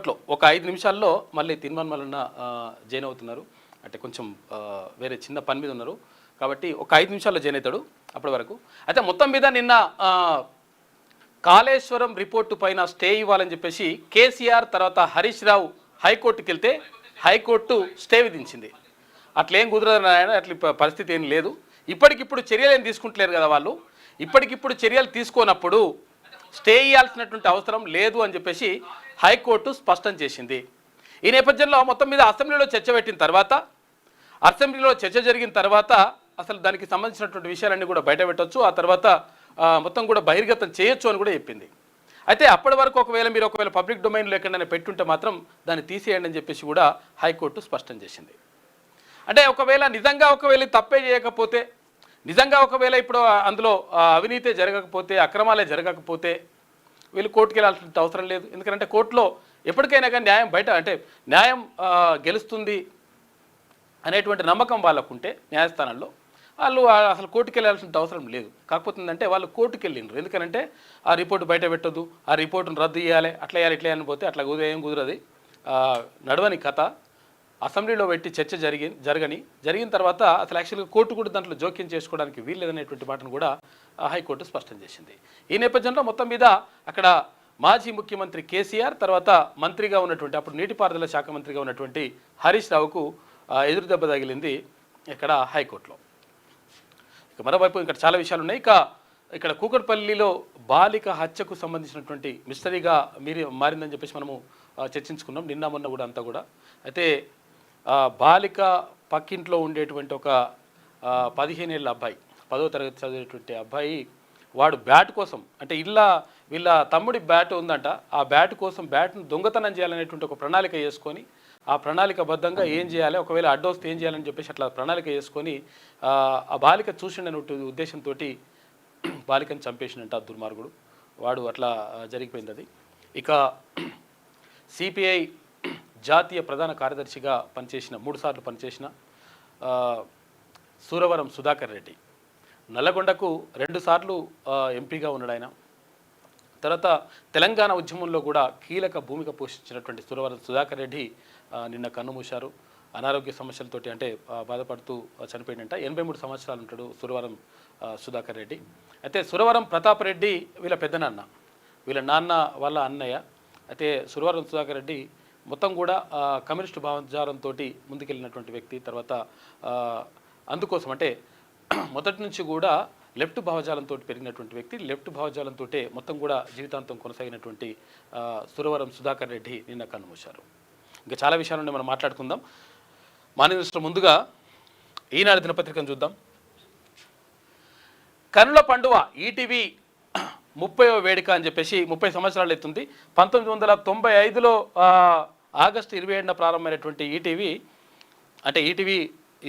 కాసేపట్లో ఒక 5 నిమిషాల్లో మళ్ళీ తిరుమల జాయిన్ అవుతున్నారు. అంటే కొంచెం వేరే చిన్న పని మీద ఉన్నారు కాబట్టి ఒక 5 నిమిషాల్లో జాయిన్ అవుతాడు. అప్పటి వరకు అయితే మొత్తం మీద నిన్న కాళేశ్వరం రిపోర్టు పైన స్టే ఇవ్వాలని చెప్పేసి కేసీఆర్ తర్వాత హరీష్ రావు హైకోర్టుకి వెళ్తే హైకోర్టు స్టే విధించింది. అట్లేం కుదరదు ఆయన, అట్లా పరిస్థితి ఏం లేదు. ఇప్పటికిప్పుడు చర్యలు ఏం తీసుకుంటలేరు కదా వాళ్ళు. ఇప్పటికిప్పుడు చర్యలు తీసుకోనప్పుడు స్టే ఇవ్వాల్సినటువంటి అవసరం లేదు అని చెప్పేసి హైకోర్టు స్పష్టం చేసింది. ఈ నేపథ్యంలో మొత్తం మీద అసెంబ్లీలో చర్చ పెట్టిన తర్వాత, అసెంబ్లీలో చర్చ జరిగిన తర్వాత అసలు దానికి సంబంధించినటువంటి విషయాలన్నీ కూడా బయట పెట్టవచ్చు, ఆ తర్వాత మొత్తం కూడా బహిర్గతం చేయొచ్చు అని కూడా చెప్పింది. అయితే అప్పటి వరకు మీరు ఒకవేళ పబ్లిక్ డొమైన్లో ఎక్కడైనా పెట్టుంటే మాత్రం దాన్ని తీసేయండి అని చెప్పేసి కూడా హైకోర్టు స్పష్టం చేసింది. అంటే నిజంగా తప్పే చేయకపోతే, నిజంగా ఇప్పుడు అందులో అవినీతి జరగకపోతే, అక్రమాలే జరగకపోతే వీళ్ళు కోర్టుకు వెళ్ళాల్సిన అవసరం లేదు. ఎందుకంటే కోర్టులో ఎప్పటికైనా కానీ న్యాయం న్యాయం గెలుస్తుంది అనేటువంటి నమ్మకం వాళ్ళకుంటే న్యాయస్థానాల్లో వాళ్ళు అసలు కోర్టుకు వెళ్ళాల్సిన అవసరం లేదు. కాకపోతే వాళ్ళు కోర్టుకు వెళ్ళిండ్రు. ఎందుకంటే ఆ రిపోర్టు బయట పెట్టొద్దు, ఆ రిపోర్టును రద్దు చేయాలి, అట్లా చేయాలి, ఇట్లా అని పోతే అట్లా ఏం కుదరది. నడవని కథ. అసెంబ్లీలో పెట్టి చర్చ జరిగిన తర్వాత అసలు యాక్చువల్గా కోర్టు కూడా దాంట్లో జోక్యం చేసుకోవడానికి వీల్లేదనేటువంటి మాటను కూడా హైకోర్టు స్పష్టం చేసింది. ఈ నేపథ్యంలో మొత్తం మీద అక్కడ మాజీ ముఖ్యమంత్రి కేసీఆర్ తర్వాత మంత్రిగా ఉన్నటువంటి, అప్పుడు నీటిపారుదల శాఖ మంత్రిగా ఉన్నటువంటి హరీష్ రావుకు ఎదురు దెబ్బ తగిలింది ఇక్కడ హైకోర్టులో. ఇక మరోవైపు ఇక్కడ చాలా విషయాలు ఉన్నాయి. ఇక్కడ కూకట్పల్లిలో బాలిక హత్యకు సంబంధించినటువంటి మిస్టరీగా మారిందని చెప్పేసి మనము చర్చించుకున్నాం నిన్న మొన్న కూడా అంతా కూడా. అయితే బాలిక పక్కింట్లో ఉండేటువంటి ఒక 15 ఏళ్ళ అబ్బాయి, 10వ తరగతి చదివేటువంటి అబ్బాయి, వాడు బ్యాట్ కోసం వీళ్ళ తమ్ముడి బ్యాట్ ఉందంట, ఆ బ్యాట్ కోసం బ్యాట్ను దొంగతనం చేయాలనేటువంటి ఒక ప్రణాళిక చేసుకొని, ఆ ప్రణాళికబద్ధంగా ఏం చేయాలి, ఒకవేళ అడ్డొస్తే ఏం చేయాలని చెప్పేసి అట్లా ప్రణాళిక చేసుకొని ఆ బాలిక చూసిండనే ఉద్దేశంతో బాలికను చంపేసినంట దుర్మార్గుడు. వాడు అట్లా జరిగిపోయింది అది. ఇక సిపిఐ జాతీయ ప్రధాన కార్యదర్శిగా పనిచేసిన 3 సార్లు పనిచేసిన సూరవరం సుధాకర్ రెడ్డి, నల్లగొండకు 2 సార్లు ఎంపీగా ఉన్నాడు ఆయన. తర్వాత తెలంగాణ ఉద్యమంలో కూడా కీలక భూమిక పోషించినటువంటి సూరవరం సుధాకర్ రెడ్డి నిన్న కన్నుమూశారు. అనారోగ్య సమస్యలతోటి బాధపడుతూ చనిపోయిందంట. 83 సంవత్సరాలు ఉంటాడు సూరవరం సుధాకర్ రెడ్డి. అయితే సురవరం ప్రతాప్ రెడ్డి వీళ్ళ పెద్దనాన్న, వీళ్ళ నాన్న వాళ్ళ అన్నయ్య. అయితే సురవరం సుధాకర్ రెడ్డి మొత్తం కూడా కమ్యూనిస్టు భావజాలంతో ముందుకెళ్ళినటువంటి వ్యక్తి. తర్వాత అందుకోసం మొదటి నుంచి కూడా లెఫ్ట్ భావజాలంతో పెరిగినటువంటి వ్యక్తి. లెఫ్ట్ భావజాలంతో మొత్తం కూడా జీవితాంతం కొనసాగినటువంటి సురవరం సుధాకర్ రెడ్డి నిన్న కన్నుమూశారు. ఇంకా చాలా విషయాలు మనం మాట్లాడుకుందాం. మాన్యదృష్టిలో ముందుగా ఈనాడు దినపత్రికను చూద్దాం. కనుల పండువ ఈటీవీ 30వ వేడుక అని చెప్పేసి 30 సంవత్సరాలు అవుతుంది. 1995లో ఆగస్టు 27న ప్రారంభమైనటువంటి ఈటీవీ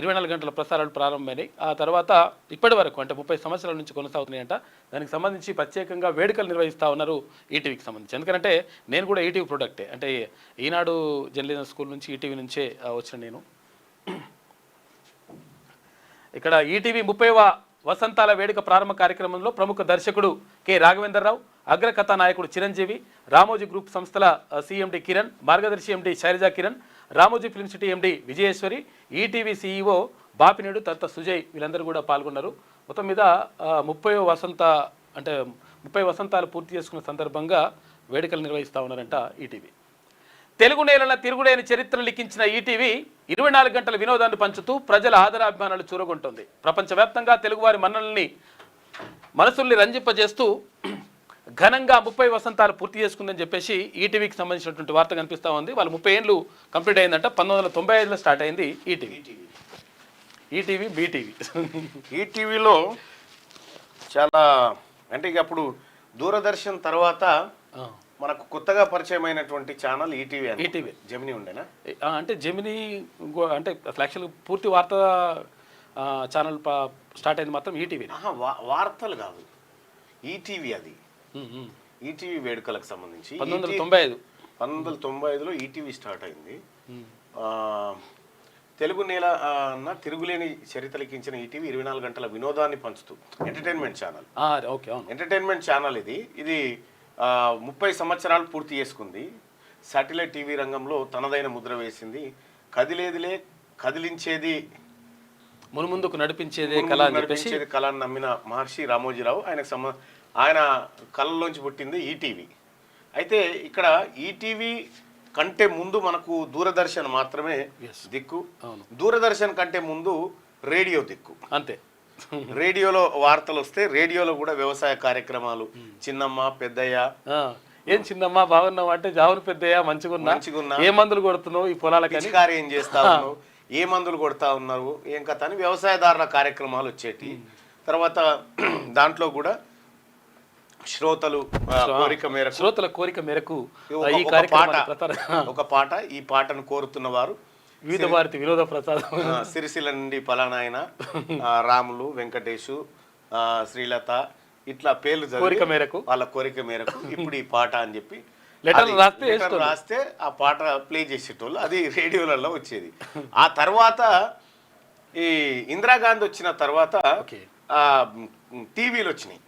24 గంటల ప్రసారాలు ప్రారంభమైనాయి. ఆ తర్వాత ఇప్పటి వరకు 30 సంవత్సరాల నుంచి కొనసాగుతున్నాయంట. దానికి సంబంధించి ప్రత్యేకంగా వేడుకలు నిర్వహిస్తూ ఉన్నారు ఈటీవీకి సంబంధించి. ఎందుకంటే నేను కూడా ఈటీవీ ప్రొడక్టే, ఈనాడు జర్నలిజం స్కూల్ నుంచి ఈటీవీ నుంచే వచ్చిన నేను. ఇక్కడ ఈటీవీ 30వ వసంతాల వేడుక ప్రారంభ కార్యక్రమంలో ప్రముఖ దర్శకుడు కె రాఘవేంద్రరావు, అగ్రకథా నాయకుడు చిరంజీవి, రామోజీ గ్రూప్ సంస్థల CMD Kiran, Margadarsi MD Shailaja Kiran, Ramoji film city MD Vijayeshwari, ETV CEO Bapineedu తర్వాత సుజయ్ వీళ్ళందరూ కూడా పాల్గొన్నారు. మొత్తం మీద 30 వసంతాలు పూర్తి చేసుకున్న సందర్భంగా వేడుకలు నిర్వహిస్తూ ఉన్నారంట ఈటీవీ. తెలుగు నేలన తిరుగులేని చరిత్ర లిఖించిన ఈటీవీ 24 గంటల వినోదాన్ని పంచుతూ ప్రజల ఆదరాభిమానాలు చూరగొంటుంది. ప్రపంచవ్యాప్తంగా తెలుగువారి మనసుల్ని రంజింపజేస్తూ ఘనంగా 30 వసంతాలు పూర్తి చేసుకుందని చెప్పేసి ఈటీవీకి సంబంధించినటువంటి వార్త కనిపిస్తూ ఉంది. వాళ్ళు 30 ఏళ్ళు కంప్లీట్ అయిందంట. 1995లో స్టార్ట్ అయింది ఈటీవీ బీటీవీ. ఈటీవీలో చాలా ఇక అప్పుడు దూరదర్శన్ తర్వాత మనకు కొత్తగా పరిచయం అయినటువంటి ఛానల్ ఈటీవీ. జెమినీ ఉండేనా? జెమినీ యాక్చువల్గా పూర్తి వార్త ఛానల్ స్టార్ట్ అయింది మాత్రం ఈటీవీ. వార్తలు కాదు, ఈటీవీ. అది ఈటీవీ వేడుకలకు సంబంధించి 1995లో ఈటీవీ స్టార్ట్ అయింది. తెలుగు నేల తిరుగులేని చరిత్ర లిఖించిన ఈటీవీ 24 గంటల వినోదాన్ని పంచుతూ ఎంటర్టైన్మెంట్ ఛానల్ ఇది 30 సంవత్సరాలు పూర్తి చేసుకుంది. శాటిలైట్ టీవీ రంగంలో తనదైన ముద్ర వేసింది. కదిలేదిలే కదిలించేది మునుముందుకు నడిపించేదే కళ అని చెప్పేసి నడిపించేది కళ అని నమ్మిన మహర్షి రామోజీరావు. ఆయన కళలోంచి పుట్టింది ఈటీవీ. అయితే ఇక్కడ ఈటీవీ కంటే ముందు మనకు దూరదర్శన్ మాత్రమే దిక్కు. దూరదర్శన్ కంటే ముందు రేడియో దిక్కు. అంతే. రేడియోలో వార్తలు వస్తే రేడియోలో కూడా వ్యవసాయ కార్యక్రమాలు, చిన్నమ్మ పెద్దయ్య, ఏం చిన్నమ్మ బాగున్నావు అంటే జావును పెద్దయ్య మంచిగున్నా, ఏ మందులు కొడుతున్నావు ఈ పొలాలకి, ఏం చేస్తా ఉన్నావు, ఏ మందులు కొడతా ఉన్నారు, ఏం కథ అని వ్యవసాయదారుల కార్యక్రమాలు వచ్చేటి. తర్వాత దాంట్లో కూడా శ్రోతల కోరిక మేరకు ఒక పాట, ఈ పాటను కోరుతున్న వారు వివిధ భారతి వినోద ప్రసాదం, సిరిసిల్ల నుండి పలానాయన, రాములు, వెంకటేషు, శ్రీలత, ఇట్లా పేర్లు వాళ్ళ కోరిక మేరకు ఇప్పుడు ఈ పాట అని చెప్పి లెటర్ రాస్తే ఆ పాట ప్లే చేసేటోళ్ళు. అది రేడియోలలో వచ్చేది. ఆ తర్వాత ఈ ఇందిరాగాంధీ వచ్చిన తర్వాత టీవీలు వచ్చినాయి.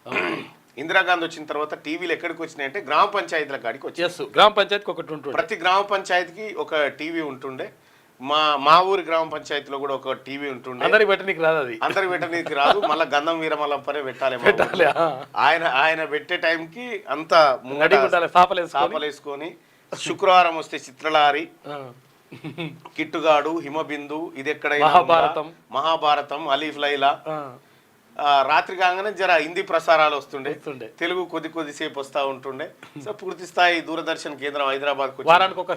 ఇందిరాగాంధీ వచ్చిన తర్వాత టీవీలు ఎక్కడికి వచ్చినాయి అంటే గ్రామ పంచాయతీల కాడికి వచ్చాయి. గ్రామ పంచాయతీకి ఒకటి ఉంటుండే, ప్రతి గ్రామ పంచాయతీకి ఒక టీవీ ఉంటుండే. మా ఊరి గ్రామ పంచాయతీలో కూడా ఒక టీవీ ఉంటుండే. అందరికి పెట్టనీకి రాదు, అది అందరికి పెట్టనీకి రాదు. మళ్ళీ గంధం వీరమల్లంపనే పెట్టాలి. ఆయన పెట్టే టైంకి అంతా సాపలేసుకొని, శుక్రవారం వస్తే చిత్రలారి, కిట్టుగాడు, హిమబిందు, ఇది ఎక్కడైనా మహాభారతం, అలీఫ్ లైలా. రాత్రి కాగానే జర హిందీ ప్రసారాలు వస్తుండే, తెలుగు కొద్దిసేపు వస్తూ ఉంటుండే. సో పూర్తి స్థాయి దూరదర్శన్ కేంద్రం హైదరాబాద్ వారానికి ఒక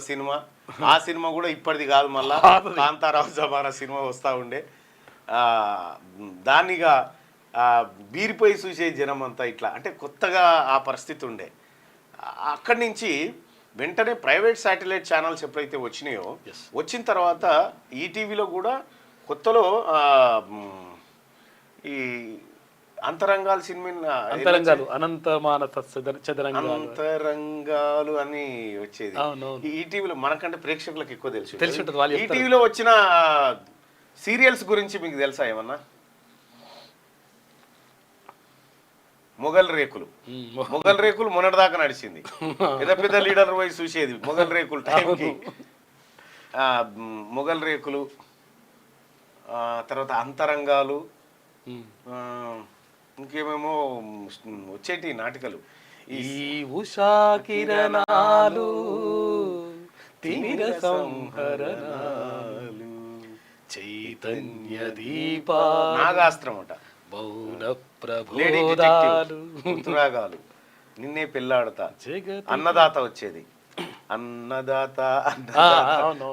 సినిమా. ఆ సినిమా కూడా ఇప్పటిది కాదు, మళ్ళా కాంతారావు జమానా సినిమా వస్తూ ఉండే. దానిగా బీరిపోయి చూసే జనం అంతా ఇట్లా అంటే కొత్తగా ఆ పరిస్థితి ఉండే. అక్కడి నుంచి వెంటనే ప్రైవేట్ శాటిలైట్ ఛానల్స్ ఎప్పుడైతే వచ్చినాయో, వచ్చిన తర్వాత ఈటీవీలో కూడా కొత్తలో ఈ అంతరంగాలు సినిమా అంతరంగాలు అని వచ్చేది. ఈటీవీలో మనకంటే ప్రేక్షకులకు ఎక్కువ తెలుసు. ఈటీవీలో వచ్చిన సీరియల్స్ గురించి మీకు తెలుసా ఏమన్నా? మొగల్ రేకులు మొన్నటిదాకా నడిచింది. పెద్ద లీడర్ పోయి చూసేది మొగల్ రేకులు టైంకి. మొగల్ రేకులు, తర్వాత అంతరంగాలు, ఇంకేమేమో వచ్చేటి నాటికలు. ఈ ఉషా కిరణాలు, తిమిర సంహరణాలు, చైతన్య దీపా, నాగాస్త్రం అట, మౌన ప్రబోధాలు, ఉత్తరాగాలు, నిన్నే పెళ్ళాడతా, అన్నదాత వచ్చేది. అన్నదాత,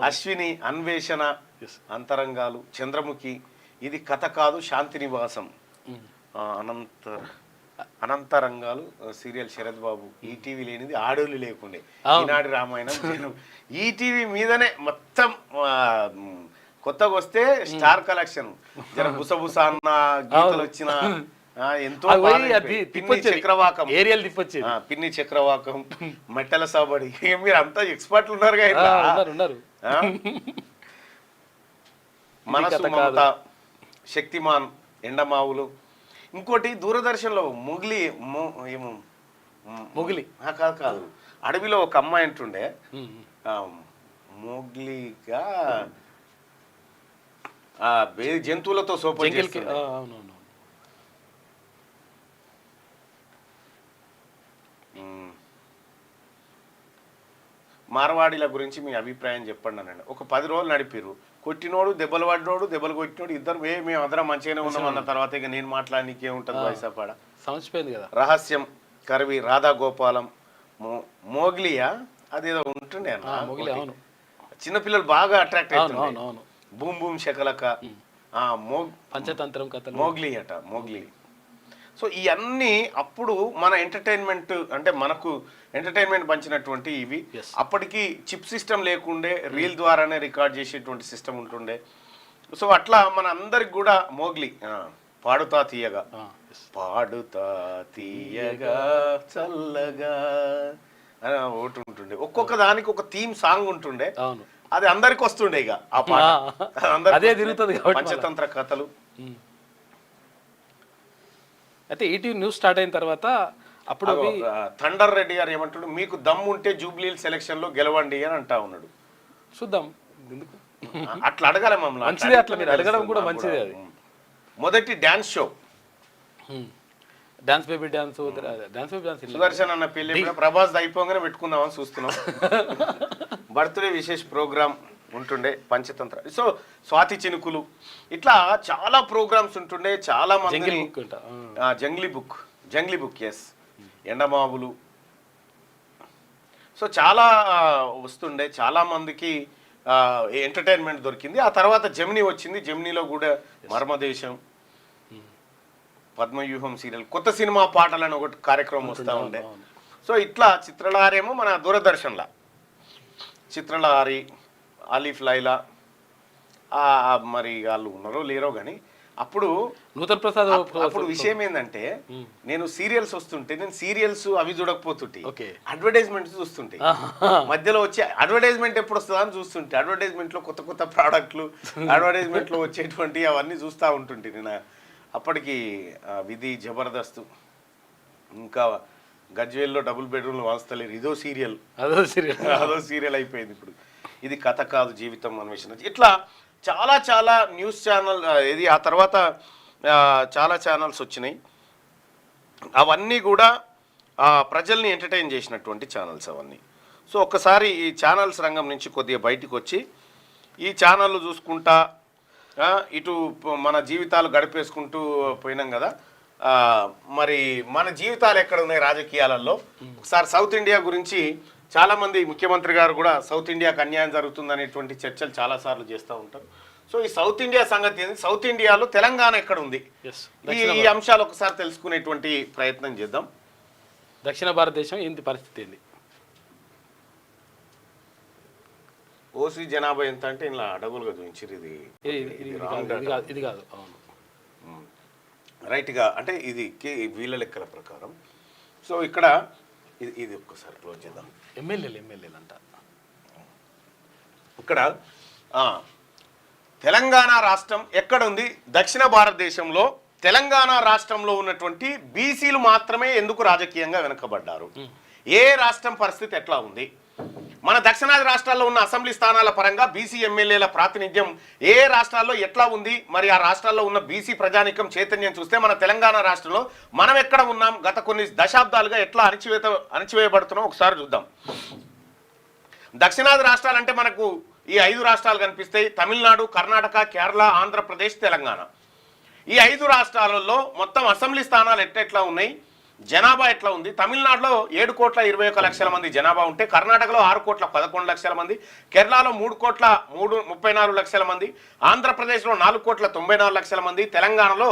అశ్విని, అన్వేషణ, అంతరంగాలు, చంద్రముఖి, ఇది కథ కాదు శాంతి నివాసం, అనంతరంగాలు సీరియల్ శరత్ బాబు. ఈటీవీ లేనిది ఆడోళ్ళు లేకుండే. ఈనాడు రామాయణం ఈటీవీ మీదనే మొత్తం. కొత్తగా వస్తే స్టార్ కలెక్షన్, జర బుసబుస అన్న గీతలు వచ్చిన ఎంతో, పిన్ని చక్రవాకం, మెట్టల సాబడి, మీరు అంతా ఎక్స్పర్ట్లు ఉన్నారు కదా. మనసు మమత, శక్తిమాన్, ఎండమావులు. ఇంకోటి దూరదర్శన్లో మొగిలి కాదు, అడవిలో ఒక అమ్మాయి అంటుండే, మోగ్లీగా జంతువులతో సోపం. మార్వాడీల గురించి మీ అభిప్రాయం చెప్పండి అనండి. ఒక 10 రోజులు నడిపిర్రు, కొట్టినోడు దెబ్బలు పడినోడు, దెబ్బలు కొట్టినోడు ఇద్దరు మేము అందరం మంచిగానే ఉన్నాం అన్న తర్వాత ఇక నేను మాట్లాడడానికి ఏముంటుంది వయసపాడ. సమస్యపోయింది కదా. రహస్యం, కర్వి, రాధా గోపాలం, మోగ్లియా అదేదో ఉంటుండే అన్న. చిన్నపిల్లలు బాగా అట్రాక్ట్ అవుతుంది. బూమ్ బూమ్ శకలక, పంచతంత్రం కథ, మోగ్లీ అట, మోగ్లీ. సో ఇవన్నీ అప్పుడు మన ఎంటర్టైన్మెంట్, అంటే మనకు ఎంటర్టైన్మెంట్ పంచినటువంటి ఇవి. అప్పటికి చిప్ సిస్టమ్ లేకుండే, రీల్ ద్వారానే రికార్డ్ చేసేటువంటి సిస్టమ్ ఉంటుండే. సో అట్లా మన అందరికి కూడా మోగ్లీ, పాడుతా తీయగా, పాడుతా తీయగా చల్లగా అని ఒకటి ఉంటుండే. ఒక్కొక్క దానికి ఒక థీమ్ సాంగ్ ఉంటుండే. అది అందరికి వస్తుండే ఇక ఆ పాట. అదే తిరుగుతుంది. పంచతంత్ర కథలు. అయితే ఈటీవీ న్యూస్ స్టార్ట్ అయిన తర్వాత అప్పుడు థండర్ రెడ్డి గారు ఏమంటాడు, మీకు దమ్ము ఉంటే జూబ్లీ సెలక్షన్ లో గెలవండి అని అంటా ఉన్నాడు. చూద్దాం ఎందుకు అట్లా అడగాలి మమ్మల్ని. మంచిదే, అట్లా మీరు అడగడం కూడా మంచిదే. అది మొదటి dance show, dance baby dance, dance baby dance Sudarshan అన్న పెళ్లి ప్రభాస్ అయిపోగానే పెట్టుకుందామని చూస్తున్నాం. బర్త్డే విశేష్ ప్రోగ్రామ్ ఉంటుండే, పంచతంత్ర, సో స్వాతి చినుకులు, ఇట్లా చాలా ప్రోగ్రామ్స్ ఉంటుండే. చాలా మంది జంగ్లీ బుక్ ఎస్, ఎండమావులు, సో చాలా వస్తుండే. చాలా మందికి ఎంటర్టైన్మెంట్ దొరికింది. ఆ తర్వాత జెమినీ వచ్చింది. జెమినీలో కూడా మర్మదేశం, పద్మవ్యూహం సీరియల్, కొత్త సినిమా పాటలని ఒకటి కార్యక్రమం వస్తూ ఉండే. సో ఇట్లా చిత్రలహారేమో మన దూరదర్శన్లా, చిత్రలహారి, ఆలిఫ్ లైలా, మరి వాళ్ళు ఉన్నారో లేరో కానీ అప్పుడు నూతన్ ప్రసాద్. అప్పుడు విషయం ఏంటంటే, నేను సీరియల్స్ వస్తుంటే నేను సీరియల్స్ అవి చూడకపోతుంటే అడ్వర్టైజ్మెంట్స్ చూస్తుంటే, మధ్యలో వచ్చే అడ్వర్టైజ్మెంట్ ఎప్పుడు వస్తుందా అని చూస్తుంటే, అడ్వర్టైజ్మెంట్ లో కొత్త కొత్త ప్రోడక్ట్లు, అడ్వర్టైజ్మెంట్ లో వచ్చేటువంటి అవన్నీ చూస్తూ ఉంటుంటే నేను. అప్పటికి విధి, జబర్దస్త్, ఇంకా గజ్వేల్లో డబుల్ బెడ్రూమ్లు వాస్తలేరు, అదో సీరియల్ అయిపోయింది. ఇప్పుడు ఇది కథ కాదు జీవితం అన్వేషణ, ఇట్లా చాలా చాలా న్యూస్ ఛానల్ ఇది. ఆ తర్వాత చాలా ఛానల్స్ వచ్చినాయి. అవన్నీ కూడా ప్రజల్ని ఎంటర్టైన్ చేసినటువంటి ఛానల్స్ అవన్నీ. సో ఒక్కసారి ఈ ఛానల్స్ రంగం నుంచి కొద్దిగా బయటికి వచ్చి ఈ ఛానళ్ళు చూసుకుంటా ఇటు మన జీవితాలు గడిపేసుకుంటూ పోయినాం కదా. మరి మన జీవితాలు ఎక్కడ ఉన్నాయి రాజకీయాలలో? ఒకసారి సౌత్ ఇండియా గురించి చాలామంది, ముఖ్యమంత్రి గారు కూడా సౌత్ ఇండియాకు అన్యాయం జరుగుతుంది అనేటువంటి చర్చలు చాలాసార్లు చేస్తూ ఉంటారు. సో ఈ సౌత్ ఇండియా సంగతి ఏంది, సౌత్ ఇండియాలో తెలంగాణ ఎక్కడ ఉంది, ఈ అంశాలు ఒకసారి తెలుసుకునేటువంటి ప్రయత్నం చేద్దాం. దక్షిణ భారతదేశం ఏంటి పరిస్థితి ఏంది? ఓసీ జనాభా ఎంత అంటే ఇలా అడవులుగా చూపించారు. ఇది కాదు రైట్గా, అంటే ఇది వీళ్ళ లెక్కల ప్రకారం. సో ఇక్కడ ఇది ఒక్కసారి క్లోజ్ చేద్దాం. ఎమ్మెల్యేలు అంట. ఇక్కడ తెలంగాణ రాష్ట్రం ఎక్కడ ఉంది? దక్షిణ భారతదేశంలో తెలంగాణ రాష్ట్రంలో ఉన్నటువంటి బీసీలు మాత్రమే ఎందుకు రాజకీయంగా వెనుకబడ్డారు? ఏ రాష్ట్రం పరిస్థితి ఎట్లా ఉంది? మన దక్షిణాది రాష్ట్రాల్లో ఉన్న అసెంబ్లీ స్థానాల పరంగా బీసీ ఎమ్మెల్యేల ప్రాతినిధ్యం ఏ రాష్ట్రాల్లో ఎట్లా ఉంది? మరి ఆ రాష్ట్రాల్లో ఉన్న బీసీ ప్రజానికం చైతన్యం చూస్తే మన తెలంగాణ రాష్ట్రంలో మనం ఎక్కడ ఉన్నాం? గత కొన్ని దశాబ్దాలుగా ఎట్లా అణచివేయబడుతున్నాం ఒకసారి చూద్దాం. దక్షిణాది రాష్ట్రాలంటే మనకు ఈ 5 రాష్ట్రాలు కనిపిస్తాయి: తమిళనాడు, కర్ణాటక, కేరళ, ఆంధ్రప్రదేశ్, తెలంగాణ. ఈ 5 రాష్ట్రాలలో మొత్తం అసెంబ్లీ స్థానాలు ఎట్లా ఉన్నాయి, జనాభా ఎట్లా ఉంది? తమిళనాడులో 7,21,00,000 మంది జనాభా ఉంటే, కర్ణాటకలో 6,11,00,000 మంది, కేరళలో 3,34,00,000 మంది, ఆంధ్రప్రదేశ్లో 4,94,00,000 మంది, తెలంగాణలో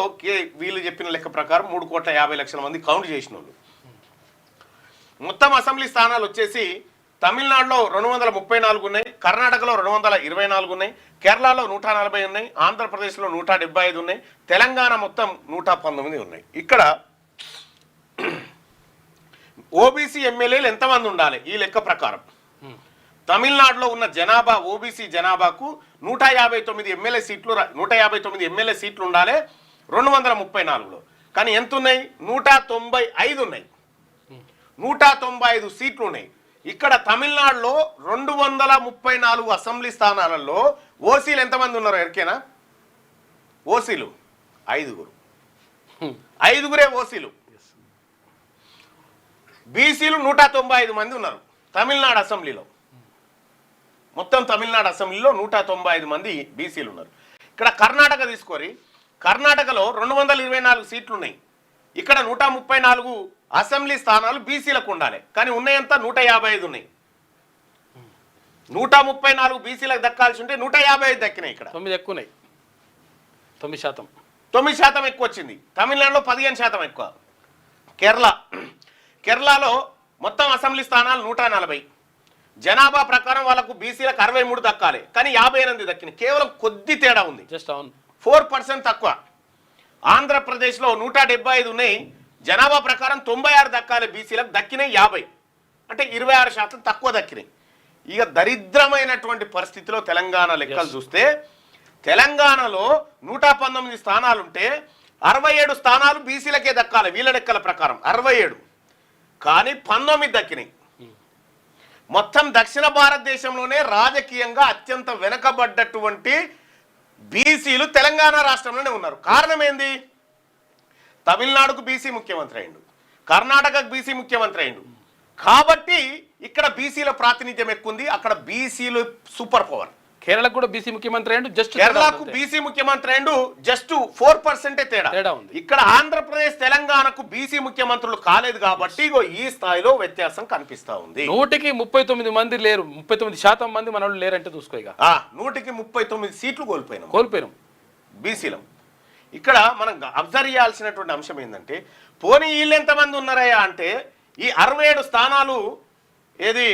వీళ్ళు చెప్పిన లెక్క ప్రకారం 3,50,00,000 మంది కౌంట్ చేసిన వాళ్ళు. మొత్తం అసెంబ్లీ స్థానాలు వచ్చేసి తమిళనాడులో 234 ఉన్నాయి, కర్ణాటకలో 224 ఉన్నాయి, కేరళలో 140 ఉన్నాయి, ఆంధ్రప్రదేశ్లో 175 ఉన్నాయి, తెలంగాణ మొత్తం 119 ఉన్నాయి. ఇక్కడ ఓబీసీ ఎమ్మెల్యేలు ఎంతమంది ఉండాలి ఈ లెక్క ప్రకారం? తమిళనాడులో ఉన్న జనాభా, ఓబీసీ జనాభాకు 159 ఎమ్మెల్యే సీట్లు, 159 ఎమ్మెల్యే సీట్లు ఉండాలి 234లో. కానీ ఎంత ఉన్నాయి? 195 ఉన్నాయి. 195 సీట్లు ఉన్నాయి. ఇక్కడ తమిళనాడులో 234 అసెంబ్లీ స్థానాలలో ఓసీలు ఎంతమంది ఉన్నారు ఎరికేనా? ఓసీలు 5గురే ఓసీలు. బీసీలు 195 మంది ఉన్నారు తమిళనాడు అసెంబ్లీలో. మొత్తం తమిళనాడు అసెంబ్లీలో 195 మంది బీసీలు ఉన్నారు. ఇక్కడ కర్ణాటక తీసుకోరి, కర్ణాటకలో 224 సీట్లు ఉన్నాయి. ఇక్కడ 134 అసెంబ్లీ స్థానాలు బీసీలకు ఉండాలి, కానీ ఉన్నాయంతా 155 ఉన్నాయి. 134 బీసీలకు దక్కాల్సి ఉంటే 155 దక్కినాయి. ఇక్కడ 9 ఎక్కువ ఉన్నాయి, 9% ఎక్కువ వచ్చింది. తమిళనాడులో 15% ఎక్కువ. కేరళలో మొత్తం అసెంబ్లీ స్థానాలు 140. జనాభా ప్రకారం వాళ్ళకు బీసీలకు 63 దక్కాలి, కానీ 58 దక్కినాయి. కేవలం కొద్ది తేడా ఉంది, జస్ట్ 4% తక్కువ. ఆంధ్రప్రదేశ్లో 175 ఉన్నాయి, జనాభా ప్రకారం 96 దక్కాలి బీసీలకు, దక్కినాయి 50, అంటే 26% తక్కువ దక్కినాయి. ఇక దరిద్రమైనటువంటి పరిస్థితిలో తెలంగాణ లెక్కలు చూస్తే, తెలంగాణలో 119 స్థానాలుంటే 67 స్థానాలు బీసీలకే దక్కాలి వీళ్ళ లెక్కల ప్రకారం. 67 కానీ 19 దక్కినాయి. మొత్తం దక్షిణ భారతదేశంలోనే రాజకీయంగా అత్యంత వెనకబడ్డటువంటి బీసీలు తెలంగాణ రాష్ట్రంలోనే ఉన్నారు. కారణం ఏంది? తమిళనాడుకు బీసీ ముఖ్యమంత్రి అయిండు, కర్ణాటకకు బీసీ ముఖ్యమంత్రి అయిండు. కాబట్టి ఇక్కడ బీసీల ప్రాతినిధ్యం ఎక్కువ ఉంది. అక్కడ బీసీలు సూపర్ పవర్. కేరళకు కూడా బీసీ ముఖ్యమంత్రి అయ్యిండు, జస్ట్ కేరళకు బీసీ ముఖ్యమంత్రి అయ్యిండు, జస్ట్ 4% తేడా ఉంది. ఇక్కడ ఆంధ్రప్రదేశ్ తెలంగాణకు బీసీ ముఖ్యమంత్రులు కాలేదు కాబట్టి ఈ స్థాయిలో వ్యత్యాసం కనిపిస్తా ఉంది. 139 మంది లేరు, 39% మంది మన వాళ్ళు లేరంటే చూసుకో. ఇక 139 సీట్లు కోల్పోయినాం బీసీలం. ఇక్కడ మనం అబ్జర్వ్ చేయాల్సినటువంటి అంశం ఏంటంటే, పోనీ వీళ్ళు ఎంతమంది ఉన్నారయ్యా అంటే, ఈ 67 స్థానాలు ఏది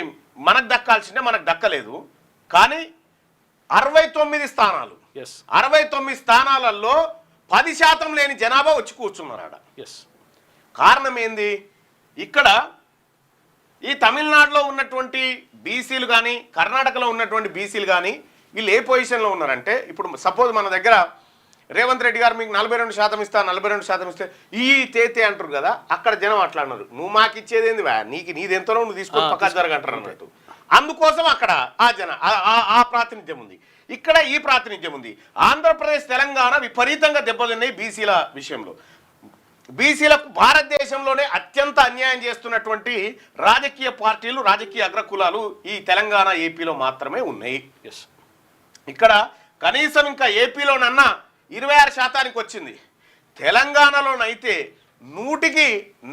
మనకు దక్కాల్సిందే, మనకు దక్కలేదు. కానీ 69 స్థానాలు, 69 స్థానాలలో 10% లేని జనాభా వచ్చి కూర్చున్నారు. కారణం ఏంది? ఇక్కడ ఈ తమిళనాడులో ఉన్నటువంటి బీసీలు కానీ, కర్ణాటకలో ఉన్నటువంటి బీసీలు కానీ వీళ్ళు ఏ పొజిషన్లో ఉన్నారంటే, ఇప్పుడు సపోజ్ మన దగ్గర రేవంత్ రెడ్డి గారు మీకు 42% ఇస్తా, 42% ఇస్తే ఈ తేతే అంటారు కదా, అక్కడ జనం అట్లా అన్నారు. నువ్వు మాకు ఇచ్చేది ఏంది, నీది ఎంతలో నువ్వు తీసుకొని పక్క జరగంటారు అన్నట్టు. అందుకోసం అక్కడ ఆ ప్రాతినిధ్యం ఉంది, ఇక్కడ ఈ ప్రాతినిధ్యం ఉంది. ఆంధ్రప్రదేశ్ తెలంగాణ విపరీతంగా దెబ్బతిన్నాయి బీసీల విషయంలో. బీసీలకు భారతదేశంలోనే అత్యంత అన్యాయం చేస్తున్నటువంటి రాజకీయ పార్టీలు, రాజకీయ అగ్రకులాలు ఈ తెలంగాణ, ఏపీలో మాత్రమే ఉన్నాయి. ఇక్కడ కనీసం ఇంకా ఏపీలోనన్నా 26% వచ్చింది. తెలంగాణలోనైతే 100కి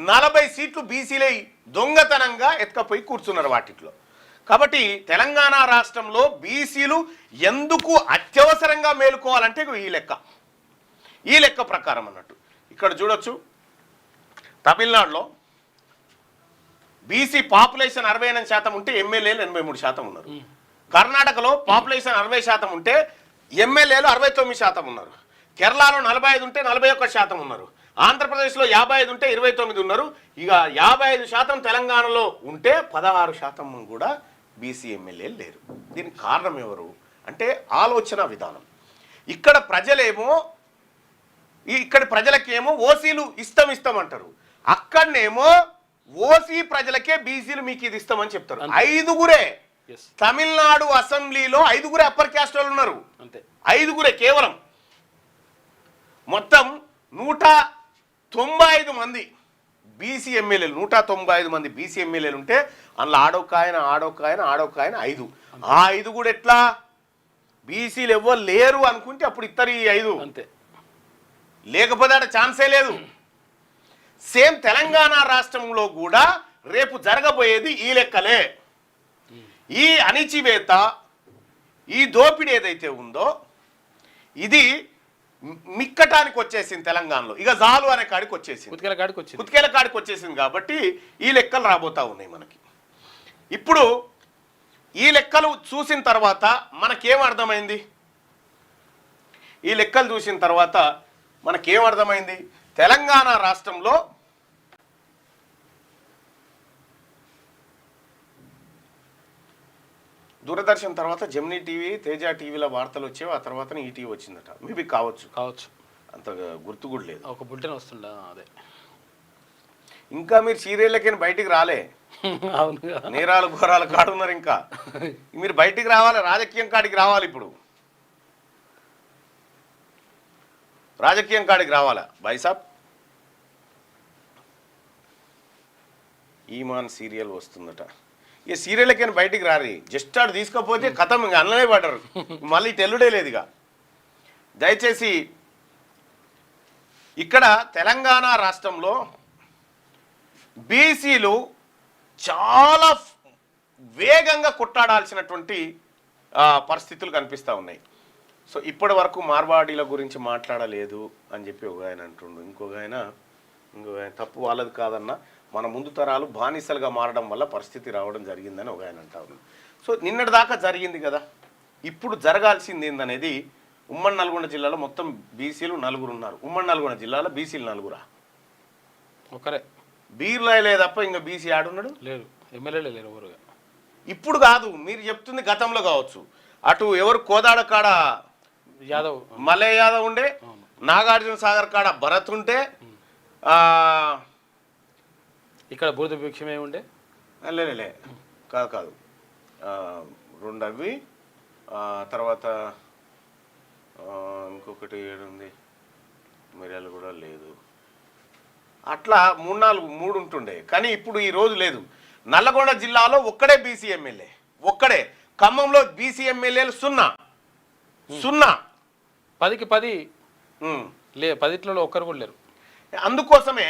40 సీట్లు బీసీలై దొంగతనంగా ఎత్తుకపోయి కూర్చున్నారు వాటిలో. కాబట్టి తెలంగాణ రాష్ట్రంలో బీసీలు ఎందుకు అత్యవసరంగా మేలుకోవాలంటే ఈ లెక్క ప్రకారం అన్నట్టు. ఇక్కడ చూడొచ్చు, తమిళనాడులో బీసీ పాపులేషన్ 68% ఉంటే ఎమ్మెల్యేలు 83% ఉన్నారు. కర్ణాటకలో పాపులేషన్ 60% ఉంటే ఎమ్మెల్యేలు 69% ఉన్నారు. కేరళలో 45 ఉంటే 41% ఉన్నారు. ఆంధ్రప్రదేశ్లో 55 ఉంటే 29 ఉన్నారు. ఇక 55% తెలంగాణలో ఉంటే 16% కూడా బీసీ ఎమ్మెల్యేలు లేరు. దీనికి కారణం ఎవరు అంటే ఆలోచన విధానం. ఇక్కడ ప్రజలకేమో ఓసీలు ఇష్టం అంటారు, అక్కడనేమో ఓసీ ప్రజలకే బీసీలు మీకు ఇది ఇస్తామని చెప్తారు. 5గురే తమిళనాడు అసెంబ్లీలో 5గురే అప్పర్ క్యాస్ట్ వాళ్ళు ఉన్నారు, 5గురే కేవలం. మొత్తం 195 మంది బీసీ ఎమ్మెల్యేలు, 195 మంది బీసీ ఎమ్మెల్యేలు ఉంటే అందులో ఆడొకాయన 5. ఆ 5 కూడా ఎట్లా బీసీలు ఎవ్వరు లేరు అనుకుంటే అప్పుడు ఇద్దరు ఈ 5 అంతే, లేకపోతే అక్కడ ఛాన్సే లేదు. సేమ్ తెలంగాణ రాష్ట్రంలో కూడా రేపు జరగబోయేది ఈ లెక్కలే. ఈ అణిచివేత, ఈ దోపిడీ ఏదైతే ఉందో ఇది మిక్కటానికి వచ్చేసింది తెలంగాణలో. ఇక జాలు అనే కాడికి వచ్చేసింది, కుతికేల కాడికి వచ్చేసింది. కాబట్టి ఈ లెక్కలు రాబోతా ఉన్నాయి మనకి. ఇప్పుడు ఈ లెక్కలు చూసిన తర్వాత మనకేం అర్థమైంది? ఈ లెక్కలు చూసిన తర్వాత మనకేం అర్థమైంది? తెలంగాణ రాష్ట్రంలో దూరదర్శన్ తర్వాత జెమినీ టీవీ, తేజ టీవీలో వార్తలు వచ్చేవి. ఆ తర్వాత ఈటీవీ వచ్చిందట. మేబీ కావచ్చు, అంత గుర్తు కూడా లేదు. ఒక బులెటిన్ వస్తుండ. అదే ఇంకా మీరు సీరియల్లకి బయటికి రాలే, నేరాలు ఘోరాలు కాడున్నారు. ఇంకా మీరు బయటికి రావాలి, రాజకీయం కాడికి రావాలి. ఇప్పుడు రాజకీయం కాడికి రావాలా బైసాబ్? ఈమాన్ సీరియల్ వస్తుందట. ఇక సీరియల్లకైనా బయటికి రారి, జస్ట్ ఆడు తీసుకపోతే కథం ఇంకా అన్ననే పడ్డారు, మళ్ళీ తెల్లుడే లేదు. ఇక దయచేసి ఇక్కడ తెలంగాణ రాష్ట్రంలో బీసీలు చాలా వేగంగా కొట్టాడాల్సినటువంటి పరిస్థితులు కనిపిస్తూ ఉన్నాయి. సో ఇప్పటి వరకు మార్వాడీల గురించి మాట్లాడలేదు అని చెప్పి ఒక ఆయన అంటుండు, ఇంకొక ఆయన తప్పు వాళ్ళది కాదన్న, మన ముందు తరాలు బానిసలుగా మారడం వల్ల పరిస్థితి రావడం జరిగిందని ఒక ఆయన అంటా ఉన్నాడు. సో నిన్నటి దాకా జరిగింది కదా, ఇప్పుడు జరగాల్సింది ఏందనేది. ఉమ్మడి నల్గొండ జిల్లాలో మొత్తం బీసీలు 4 ఉన్నారు. ఉమ్మడి నల్గొండ జిల్లాలో బీసీలు 4 ఒకరే. బీర్లే తప్ప ఇంకా బీసీ ఆడున్నాడు లేరు, ఎమ్మెల్యేలే లేరు ఎవరుగా. ఇప్పుడు కాదు, మీరు చెప్తుంది గతంలో కావచ్చు. అటు ఎవరు కోదాడ కాడ యాదవ్, మలయ యాదవ్ ఉండే, నాగార్జున సాగర్ కాడ భరత్ ఉంటే, ఇక్కడ బూడిద విపక్షం ఏముండే లే కాదు రెండు అవి తర్వాత ఇంకొకటి ఏడుంది మిర్యాలు కూడా లేదు. అట్లా మూడు ఉంటుండే, కానీ ఇప్పుడు ఈ రోజు లేదు. నల్లగొండ జిల్లాలో ఒక్కడే బీసీ ఎమ్మెల్యే, ఒక్కడే. ఖమ్మంలో బీసీ ఎమ్మెల్యేలు 0 10కి 10 10లో ఒక్కరు కూడా లేరు. అందుకోసమే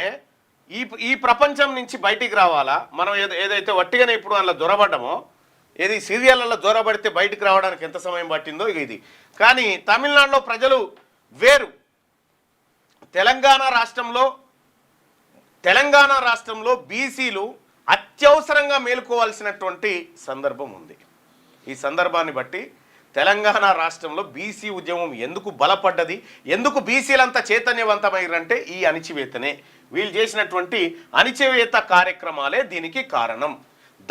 ఈ ప్రపంచం నుంచి బయటికి రావాలా మనం. ఏదైతే వట్టిగానే ఇప్పుడు అందులో దొరబడ్డమో, ఏది సీరియళ్ళలో దొరబడితే బయటికి రావడానికి ఎంత సమయం పట్టిందో ఇది. కానీ తమిళనాడులో ప్రజలు వేరు. తెలంగాణ రాష్ట్రంలో బీసీలు అత్యవసరంగా మేలుకోవాల్సినటువంటి సందర్భం ఉంది. ఈ సందర్భాన్ని బట్టి తెలంగాణ రాష్ట్రంలో బీసీ ఉద్యమం ఎందుకు బలపడ్డది, ఎందుకు బీసీలంతా చైతన్యవంతమైరంటే ఈ అణిచివేతనే. వీళ్ళు చేసినటువంటి అణిచివేత కార్యక్రమాలే దీనికి కారణం.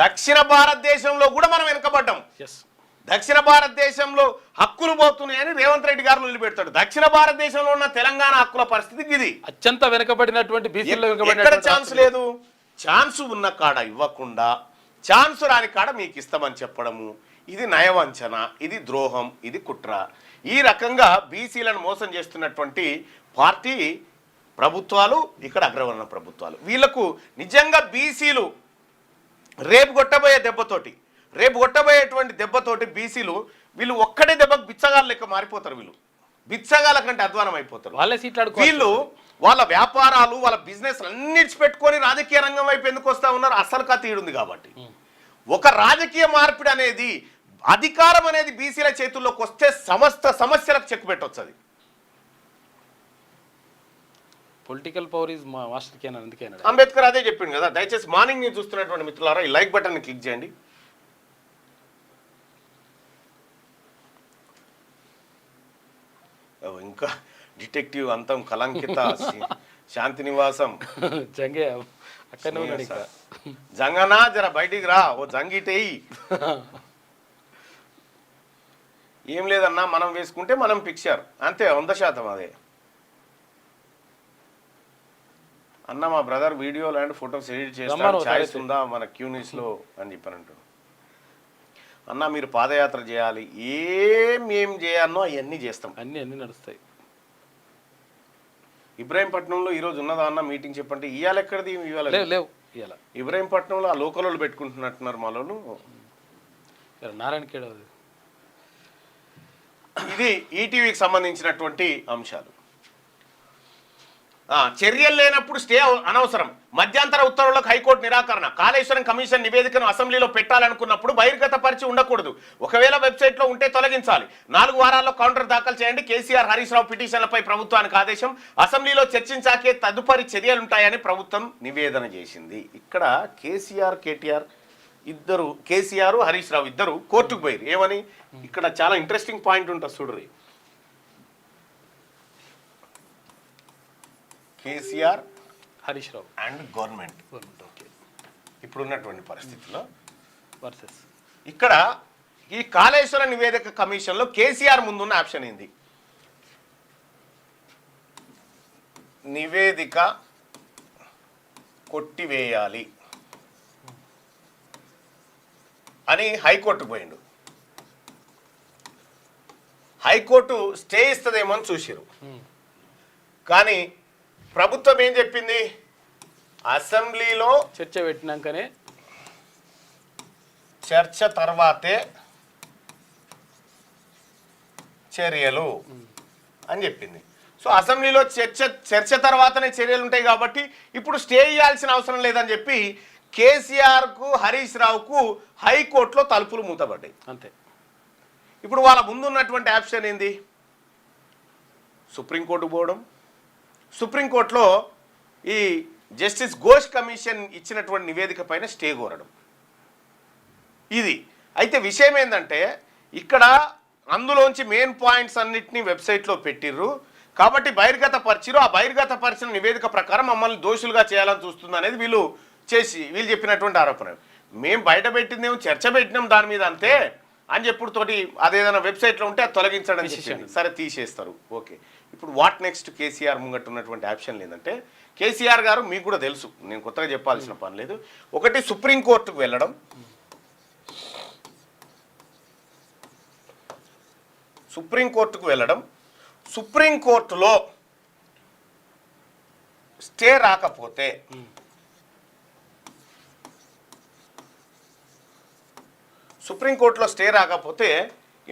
దక్షిణ భారతదేశంలో కూడా మనం వెనుకబడ్డాం. దక్షిణ భారతదేశంలో హక్కులు పోతున్నాయని రేవంత్ రెడ్డి గారు నిలబెడతాడు. దక్షిణ భారతదేశంలో ఉన్న తెలంగాణ హక్కుల పరిస్థితి ఇది. అత్యంత వెనుకబడినటువంటి ఎక్కడ ఛాన్స్ లేదు. ఛాన్స్ ఉన్న కాడ ఇవ్వకుండా, ఛాన్స్ రాని కాడ మీకు ఇస్తామని చెప్పడము, ఇది నయవంచన, ఇది ద్రోహం, ఇది కుట్ర. ఈ రకంగా బీసీలను మోసం చేస్తున్నటువంటి పార్టీ ప్రభుత్వాలు, ఇక్కడ అగ్రవర్ణ ప్రభుత్వాలు. వీళ్లకు నిజంగా బీసీలు రేపు కొట్టబోయేటువంటి దెబ్బతోటి బీసీలు వీళ్ళు ఒక్కడే దెబ్బకు బిచ్చగాళ్ళ లెక్క మారిపోతారు. వీళ్ళు బిచ్చగాళ్ళ కంటే అధ్వానం అయిపోతారు. వీళ్ళు వాళ్ళ వ్యాపారాలు, వాళ్ళ బిజినెస్ అన్నిటి పెట్టుకొని రాజకీయ రంగం వైపు ఎందుకు వస్తా ఉన్నారు? అసలు కథ ఈడుంది కాబట్టి. ఒక రాజకీయ మార్పిడి అనేది, అధికారం అనేది బీసీల చేతుల్లోకి వస్తే సమస్త సమస్యలకు చెక్ పెట్టొచ్చు. Political power is master key అందుకే అంబేద్కర్ అదే చెప్పింది కదా. దయచేసి మార్నింగ్ ని చూస్తున్నటువంటి మిత్రులారా ఈ లైక్ బటన్ ని క్లిక్ చేయండి. ఇంకా డిటెక్టివ్ అంతం కలంకిత శాంతి నివాసం జంగనా జర బయటికి రా, ఓ జంగిటేయి. ఏం లేదన్నా, మనం వేసుకుంటే మనం పిక్చర్ అంతే, 100% అదే అన్న. మా బ్రదర్ వీడియోలు అండ్ ఫొటోస్ ఎడిట్ చేస్తాడు, ఛాయిస్ ఉందా మన క్యూనిస్ లో అని చెప్పానంటాడు. అన్న మీరు పాదయాత్ర చేయాలి, ఏం చేయాలనో అవన్నీ చేస్తాం, అన్ని నడుస్తాయి. ఇబ్రాహీంపట్నంలో ఈరోజు ఉన్నదా అన్న మీటింగ్ చెప్పంటే ఇవాళ ఎక్కడిది? లేవు. ఇబ్రాహీంపట్నంలో ఆ లోకల్ వాళ్ళు పెట్టుకుంటున్నట్టున్నారు మాలోను. నారాయణఖేడ్. ఇది ఈటీవీకి సంబంధించినటువంటి అంశాలు. చర్యలు లేనప్పుడు స్టే అనవసరం. మధ్యంతర ఉత్తర్వులకు హైకోర్టు నిరాకరణ. కాళేశ్వరం కమిషన్ నివేదికను అసెంబ్లీలో పెట్టాలనుకున్నప్పుడు బహిర్గతపరిచి ఉండకూడదు. ఒకవేళ వెబ్సైట్లో ఉంటే తొలగించాలి. 4 వారాల్లో కౌంటర్ దాఖలు చేయండి. కేసీఆర్, హరీష్ రావు పిటిషన్లపై ప్రభుత్వానికి ఆదేశం. అసెంబ్లీలో చర్చించాకే తదుపరి చర్యలుంటాయని ప్రభుత్వం నివేదన చేసింది. ఇక్కడ కేసీఆర్, హరీష్ రావు ఇద్దరు కోర్టుకు పోయారు. ఏమని? ఇక్కడ చాలా ఇంట్రెస్టింగ్ పాయింట్ ఉంటుంది చూడరి. కేసీఆర్, హరీష్ రావు అండ్ గవర్నమెంట్ ఇప్పుడున్నటువంటి పరిస్థితుల్లో వర్సెస్ ఇక్కడ ఈ కాళేశ్వర నివేదిక కమిషన్లో కేసీఆర్ ముందున్న ఆప్షన్ ఏంది? నివేదిక కొట్టివేయాలి అని హైకోర్టుకు పోయిండు. హైకోర్టు స్టే ఇస్తుందేమో అని చూసిరు. కానీ ప్రభుత్వం ఏం చెప్పింది? అసెంబ్లీలో చర్చ పెట్టినాకనే, చర్చ తర్వాతే చర్యలు అని చెప్పింది. సో అసెంబ్లీలో చర్చ తర్వాతనే చర్యలు ఉంటాయి కాబట్టి ఇప్పుడు స్టే ఇవ్వాల్సిన అవసరం లేదని చెప్పి కేసీఆర్కు, హరీష్ రావుకు హైకోర్టులో తలుపులు మూతపడ్డాయి. అంతే. ఇప్పుడు వాళ్ళ ముందున్నటువంటి ఆప్షన్ ఏంది? సుప్రీంకోర్టు పోవడం. సుప్రీంకోర్టులో ఈ జస్టిస్ ఘోష్ కమిషన్ ఇచ్చినటువంటి నివేదిక పైన స్టే కోరడం. ఇది అయితే విషయం ఏంటంటే ఇక్కడ అందులోంచి మెయిన్ పాయింట్స్ అన్నిటినీ వెబ్సైట్లో పెట్టిర్రు కాబట్టి బహిర్గతపరిచిరు. ఆ బహిర్గతపరిచిన నివేదిక ప్రకారం మమ్మల్ని దోషులుగా చేయాలని చూస్తుంది అనేది వీళ్ళు చెప్పినటువంటి ఆరోపణ. మేము బయట పెట్టిందేమో చర్చ పెట్టినాం దాని మీద అంతే అని చెప్పుడుతోటి అదేదైనా వెబ్సైట్లో ఉంటే అది తొలగించడం సరే తీసేస్తారు. ఓకే, ఇప్పుడు వాట్ నెక్స్ట్? కేసీఆర్ ముంగట్టు ఉన్నటువంటి ఆప్షన్ ఏంటంటే కేసీఆర్ గారు మీకు కూడా తెలుసు, నేను కొత్తగా చెప్పాల్సిన పని లేదు. ఒకటి సుప్రీంకోర్టుకు వెళ్ళడం, సుప్రీంకోర్టులో స్టే రాకపోతే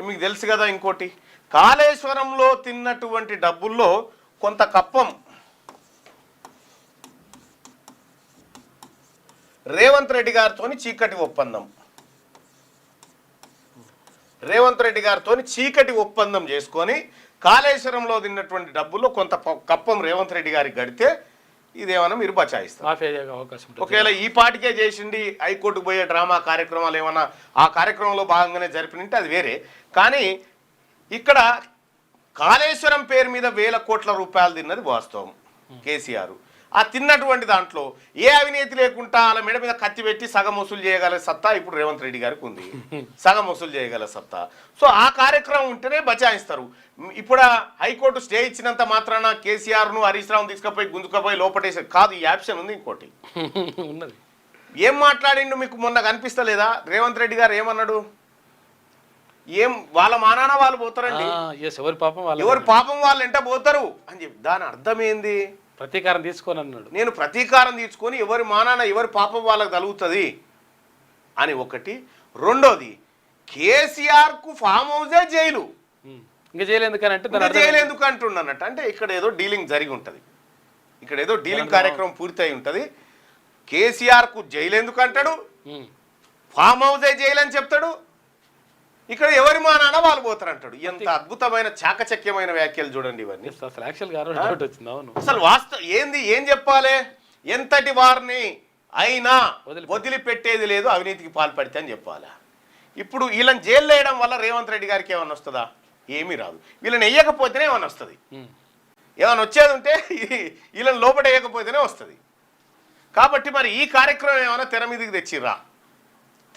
మీకు తెలుసు కదా, ఇంకోటి కాళేశ్వరంలో తిన్నటువంటి డబ్బుల్లో కొంత కప్పం రేవంత్ రెడ్డి గారితో చీకటి ఒప్పందం చేసుకొని కాళేశ్వరంలో తిన్నటువంటి డబ్బుల్లో కొంత కప్పం రేవంత్ రెడ్డి గారికి గడితే ఇదేమన్నా మీరు బచాయిస్తారు. ఒకవేళ ఈ పాటికే చేసిండి హైకోర్టుకు పోయే డ్రామా కార్యక్రమాలు ఏమన్నా ఆ కార్యక్రమంలో భాగంగానే జరిపినంటే అది వేరే. కానీ ఇక్కడ కాళేశ్వరం పేరు మీద 1000 కోట్ల రూపాయలు తిన్నది వాస్తవం కేసీఆర్. ఆ తిన్నటువంటి దాంట్లో ఏ అవినీతి లేకుండా వాళ్ళ మెడ మీద కత్తి పెట్టి సగం వసూలు చేయగల సత్తా ఇప్పుడు రేవంత్ రెడ్డి గారికి ఉంది, సగం వసూలు చేయగల సత్తా. సో ఆ కార్యక్రమం ఉంటేనే బచాయిస్తారు. ఇప్పుడు హైకోర్టు స్టే ఇచ్చినంత మాత్రాన కేసీఆర్ను హరీష్ రావును తీసుకుపోయి గుంజుకపోయి లోపటేసి కాదు, ఈ ఆప్షన్ ఉంది. ఇంకోటి ఉన్నది, ఏం మాట్లాడిండు మీకు మొన్న కనిపిస్తలేదా? రేవంత్ రెడ్డి గారు ఏమన్నాడు? ఏం వాళ్ళ మానాన వాళ్ళు పోతారండి, ఎవరి పాపం వాళ్ళు ఎంట పోతారు అని చెప్పి. దాని అర్థం ఏంది? ప్రతీకారం తీసుకొని అన్నాడు. నేను ప్రతీకారం తీసుకొని ఎవరి మానాన ఎవరి పాపం వాళ్ళకి తగులుతుంది అని ఒకటి. రెండోది, కేసీఆర్కు ఫామ్ హౌసే జైలు. ఇంకా జైలు ఎందుకంటున్నానట్టు అంటే ఇక్కడ ఏదో డీలింగ్ జరిగి ఉంటుంది, ఇక్కడ ఏదో డీలింగ్ కార్యక్రమం పూర్తయి ఉంటుంది. కేసీఆర్కు జైలు ఎందుకు అంటాడు, ఫామ్ హౌసే జైలు అని చెప్తాడు, ఇక్కడ ఎవరి మానాన వాళ్ళు పోతారు అంటాడు. ఎంత అద్భుతమైన చాకచక్యమైన వ్యాఖ్యలు చూడండి ఇవన్నీ. అసలు వాస్తవం ఏంది, ఏం చెప్పాలి? ఎంతటి వారిని అయినా వదిలిపెట్టేది లేదు అవినీతికి పాల్పడితే అని చెప్పాలా. ఇప్పుడు వీళ్ళని జైల్లో వేయడం వల్ల రేవంత్ రెడ్డి గారికి ఏమన్నా వస్తుందా? ఏమీ రాదు. వీళ్ళని వేయకపోతేనే ఏమన్నా వస్తుంది. ఏమైనా వచ్చేది ఉంటే వీళ్ళని లోపల వేయకపోతేనే వస్తుంది. కాబట్టి మరి ఈ కార్యక్రమం ఏమైనా తెర మీదకి తెచ్చిర్రా,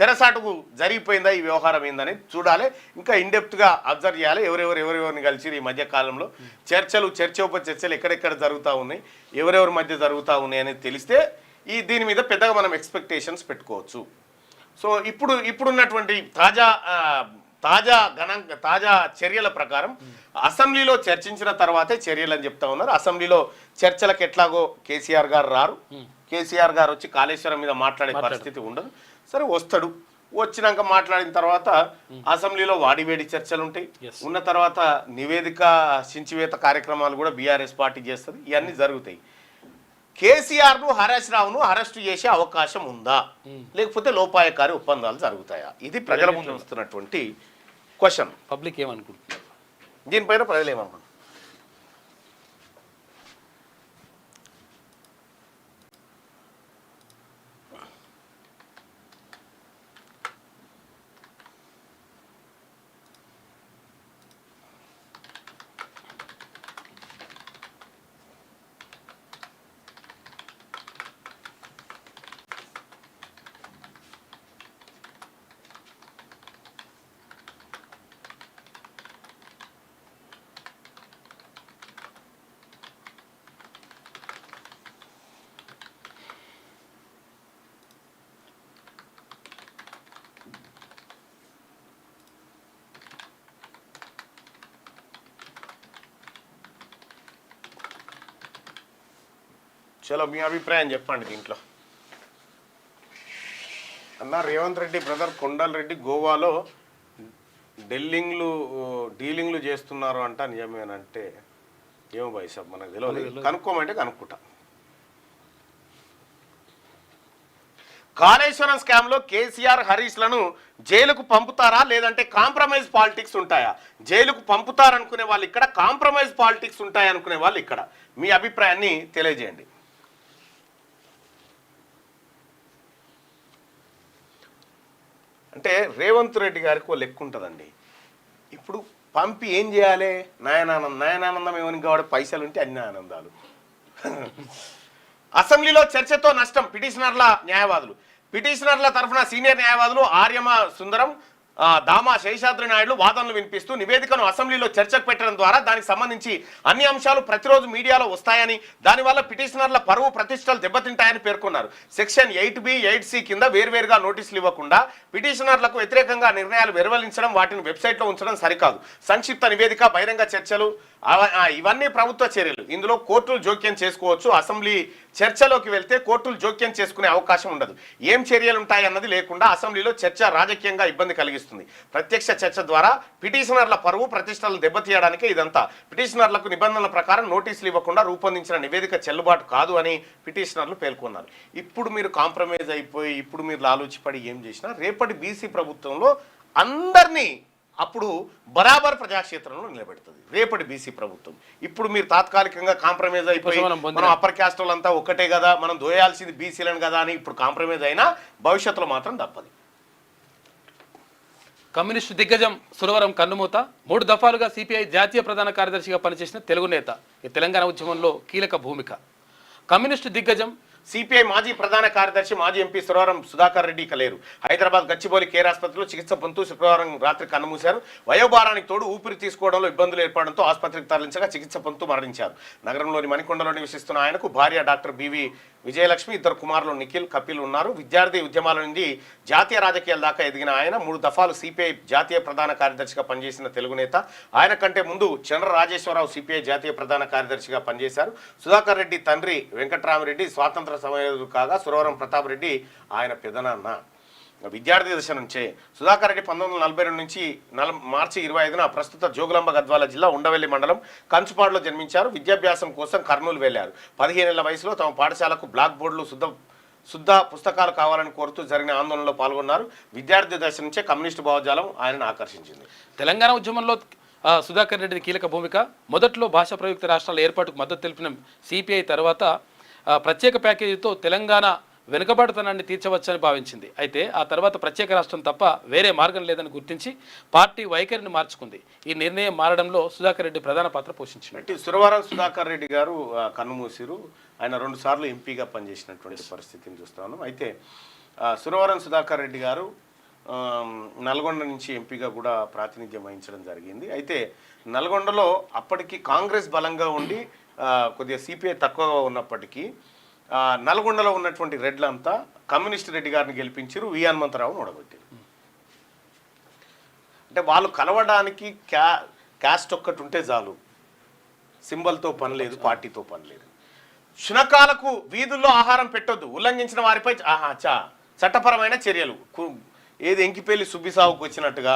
తెరసాటుకు జరిగిపోయిందా ఈ వ్యవహారం ఏందని చూడాలి. ఇంకా ఇన్డెప్త్గా అబ్జర్వ్ చేయాలి. ఎవరెవరిని కలిసి ఈ మధ్య కాలంలో చర్చోపచర్చలు ఎక్కడెక్కడ జరుగుతూ ఉన్నాయి, ఎవరెవరి మధ్య జరుగుతూ ఉన్నాయి అనేది తెలిస్తే దీని మీద పెద్దగా మనం ఎక్స్పెక్టేషన్స్ పెట్టుకోవచ్చు. సో ఇప్పుడున్నటువంటి తాజా చర్యల ప్రకారం అసెంబ్లీలో చర్చించిన తర్వాతే చర్యలు అని చెప్తా ఉన్నారు. అసెంబ్లీలో చర్చలకు ఎట్లాగో కేసీఆర్ గారు రారు. కేసీఆర్ గారు వచ్చి కాళేశ్వరం మీద మాట్లాడే పరిస్థితి ఉండదు. సరే వస్తాడు, వచ్చినాక మాట్లాడిన తర్వాత అసెంబ్లీలో వాడివేడి చర్చలు ఉంటాయి. ఉన్న తర్వాత నివేదిక సించివేత కార్యక్రమాలు కూడా బీఆర్ఎస్ పార్టీ చేస్తుంది. ఇవన్నీ జరుగుతాయి. కేసీఆర్ను హరీష్ రావును అరెస్టు చేసే అవకాశం ఉందా, లేకపోతే లోపాయకారి ఒప్పందాలు జరుగుతాయా? ఇది ప్రజల ముందు వస్తున్నటువంటి క్వశ్చన్. పబ్లిక్ ఏమనుకుంటున్నారు దీనిపైన? ప్రజలు ఏమనుకుంటున్నారు? చలో మీ అభిప్రాయం చెప్పండి దీంట్లో. అన్న రేవంత్ రెడ్డి బ్రదర్ కొండల్ రెడ్డి గోవాలో డీలింగ్లు చేస్తున్నారు అంట, నిజమేనంటే ఏమో బాయ్ సాబ్ మనకు తెలియదు, కనుక్కోమంటే కనుక్కుంటా. కాళేశ్వరం స్కామ్లో కేసీఆర్ హరీష్లను జైలుకు పంపుతారా, లేదంటే కాంప్రమైజ్ పాలిటిక్స్ ఉంటాయా? జైలుకు పంపుతారనుకునే వాళ్ళు ఇక్కడ, కాంప్రమైజ్ పాలిటిక్స్ ఉంటాయనుకునే వాళ్ళు ఇక్కడ. మీ అభిప్రాయాన్ని తెలియజేయండి. అంటే రేవంత్ రెడ్డి గారికి ఓ లెక్క ఉంటుందండి. ఇప్పుడు పంపి ఏం చేయాలి? నయనానందం ఏమని కావడం, పైసలు ఉంటే అన్ని ఆనందాలు. అసెంబ్లీలో చర్చతో నష్టం పిటిషనర్ల తరఫున సీనియర్ న్యాయవాదులు ఆర్యమ సుందరం, దామా శేషాద్రి నాయుడు వాదనలు వినిపిస్తూ నివేదికను అసెంబ్లీలో చర్చకు పెట్టడం ద్వారా దానికి సంబంధించి అన్ని అంశాలు ప్రతిరోజు మీడియాలో వస్తాయని, దానివల్ల పిటిషనర్ల పరువు ప్రతిష్టలు దెబ్బతింటాయని పేర్కొన్నారు. సెక్షన్ 8B 8C కింద వేర్వేరుగా నోటీసులు ఇవ్వకుండా పిటిషనర్లకు వ్యతిరేకంగా నిర్ణయాలు వెలువరించడం, వాటిని వెబ్సైట్లో ఉంచడం సరికాదు. సంక్షిప్త నివేదిక, బహిరంగ చర్చలు ఇవన్నీ ప్రభుత్వ చర్యలు. ఇందులో కోర్టులు జోక్యం చేసుకోవచ్చు. అసెంబ్లీ చర్చలోకి వెళ్తే కోర్టులు జోక్యం చేసుకునే అవకాశం ఉండదు. ఏం చర్యలు ఉంటాయి అన్నది లేకుండా అసెంబ్లీలో చర్చ రాజకీయంగా ఇబ్బంది కలిగిస్తుంది. ప్రత్యక్ష చర్చ ద్వారా పిటిషనర్ల పరువు ప్రతిష్టలను దెబ్బతీయడానికే ఇదంతా. పిటిషనర్లకు నిబంధనల ప్రకారం నోటీసులు ఇవ్వకుండా రూపొందించిన నివేదిక చెల్లుబాటు కాదు అని పిటిషనర్లు పేర్కొన్నారు. ఇప్పుడు మీరు కాంప్రమైజ్ అయిపోయి ఇప్పుడు మీరు ఆలోచిపడి ఏం చేసినా రేపటి బీసీ ప్రభుత్వంలో అందరినీ అప్పుడు బరాబర్ ప్రజాక్షేత్రంలో నిలబెడుతుంది రేపటి బీసీ ప్రభుత్వం. ఇప్పుడు మీరు తాత్కాలికంగా కాంప్రమైజ్ అయిపోయి మనం అప్పర్ క్యాస్ట్ వాళ్ళంతా ఒక్కటే కదా, మనం దోయాల్సింది బీసీలను కదా అని ఇప్పుడు కాంప్రమైజ్ అయినా భవిష్యత్తులో మాత్రం తప్పదు. కమ్యూనిస్టు దిగ్గజం సురవరం కన్నుమూత. 3 దఫాలుగా సిపిఐ జాతీయ ప్రధాన కార్యదర్శిగా పనిచేసిన తెలుగు నేత. ఈ తెలంగాణ ఉద్యమంలో కీలక భూమిక. కమ్యూనిస్టు దిగ్గజం సిపిఐ మాజీ ప్రధాన కార్యదర్శి మాజీ ఎంపీ సురవరం సుధాకర్ రెడ్డి ఇక లేరు. హైదరాబాద్ గచ్చిబౌలి కేర్ ఆసుపత్రిలో చికిత్స పొందుతూ శుక్రవారం రాత్రి కన్నుమూశారు. వయోభారానికి తోడు ఊపిరి తీసుకోవడంలో ఇబ్బందులు ఏర్పడడంతో ఆసుపత్రికి తరలించగా చికిత్స పొందుతూ మరణించారు. నగరంలోని మణికొండలో నివసిస్తున్న ఆయనకు భార్య డాక్టర్ బివి విజయలక్ష్మి, 2 కుమారులు నిఖిల్, కపిల్ ఉన్నారు. విద్యార్థి ఉద్యమాల నుండి జాతీయ రాజకీయాల దాకా ఎదిగిన ఆయన 3 దఫాలు సిపిఐ జాతీయ ప్రధాన కార్యదర్శిగా పనిచేసిన తెలుగు నేత. ఆయన కంటే ముందు చంద్ర రాజేశ్వరరావు సిపిఐ జాతీయ ప్రధాన కార్యదర్శిగా పనిచేశారు. సుధాకర్ రెడ్డి తండ్రి వెంకట్రామరెడ్డి స్వాతంత్ర సమయోధుడు కాగా సురవరం ప్రతాప్ రెడ్డి ఆయన పెదనాన్న. విద్యార్థి దశ నుంచే సుధాకర్ రెడ్డి 1942 నుంచి మార్చి 25న ప్రస్తుత జోగులాంబ గద్వాల జిల్లా ఉండవెల్లి మండలం కంచుపాడులో జన్మించారు. విద్యాభ్యాసం కోసం కర్నూలు వెళ్లారు. 15 ఏళ్ల వయసులో తమ పాఠశాలకు బ్లాక్ బోర్డులు శుద్ధ పుస్తకాలు కావాలని కోరుతూ జరిగిన ఆందోళనలో పాల్గొన్నారు. విద్యార్థి దశ నుంచే కమ్యూనిస్టు భావజాలం ఆయనను ఆకర్షించింది. తెలంగాణ ఉద్యమంలో సుధాకర్ రెడ్డిది కీలక భూమిక. మొదట్లో భాషా ప్రయుక్త రాష్ట్రాల ఏర్పాటుకు మద్దతు తెలిపిన సిపిఐ తర్వాత ప్రత్యేక ప్యాకేజీతో తెలంగాణ వెనుకబడుతనాన్ని తీర్చవచ్చని భావించింది. అయితే ఆ తర్వాత ప్రత్యేక రాష్ట్రం తప్ప వేరే మార్గం లేదని గుర్తించి పార్టీ వైఖరిని మార్చుకుంది. ఈ నిర్ణయం మారడంలో సుధాకర్ రెడ్డి ప్రధాన పాత్ర పోషించింది. సురవరం సుధాకర్ రెడ్డి గారు కన్నుమూసిరు. ఆయన 2 సార్లు ఎంపీగా పనిచేసినటువంటి పరిస్థితిని చూస్తాను. అయితే సురవరం సుధాకర్ రెడ్డి గారు నల్గొండ నుంచి ఎంపీగా కూడా ప్రాతినిధ్యం వహించడం జరిగింది. అయితే నల్గొండలో అప్పటికి కాంగ్రెస్ బలంగా ఉండి కొద్దిగా సిపిఐ తక్కువగా ఉన్నప్పటికీ నల్గొండలో ఉన్నటువంటి రెడ్లంతా కమ్యూనిస్ట్ రెడ్డి గారిని గెలిపించారు. వి హనుమంతరావును ఓడగొట్టారు. అంటే వాళ్ళు కలవడానికి క్యాస్ట్ ఒక్కటి ఉంటే చాలు, సింబల్తో పని లేదు, పార్టీతో పని లేదు. శునకాలకు వీధుల్లో ఆహారం పెట్టొద్దు, ఉల్లంఘించిన వారిపై చట్టపరమైన చర్యలు. ఏది ఎంకిపల్లి సుబ్బి సాగుకు వచ్చినట్టుగా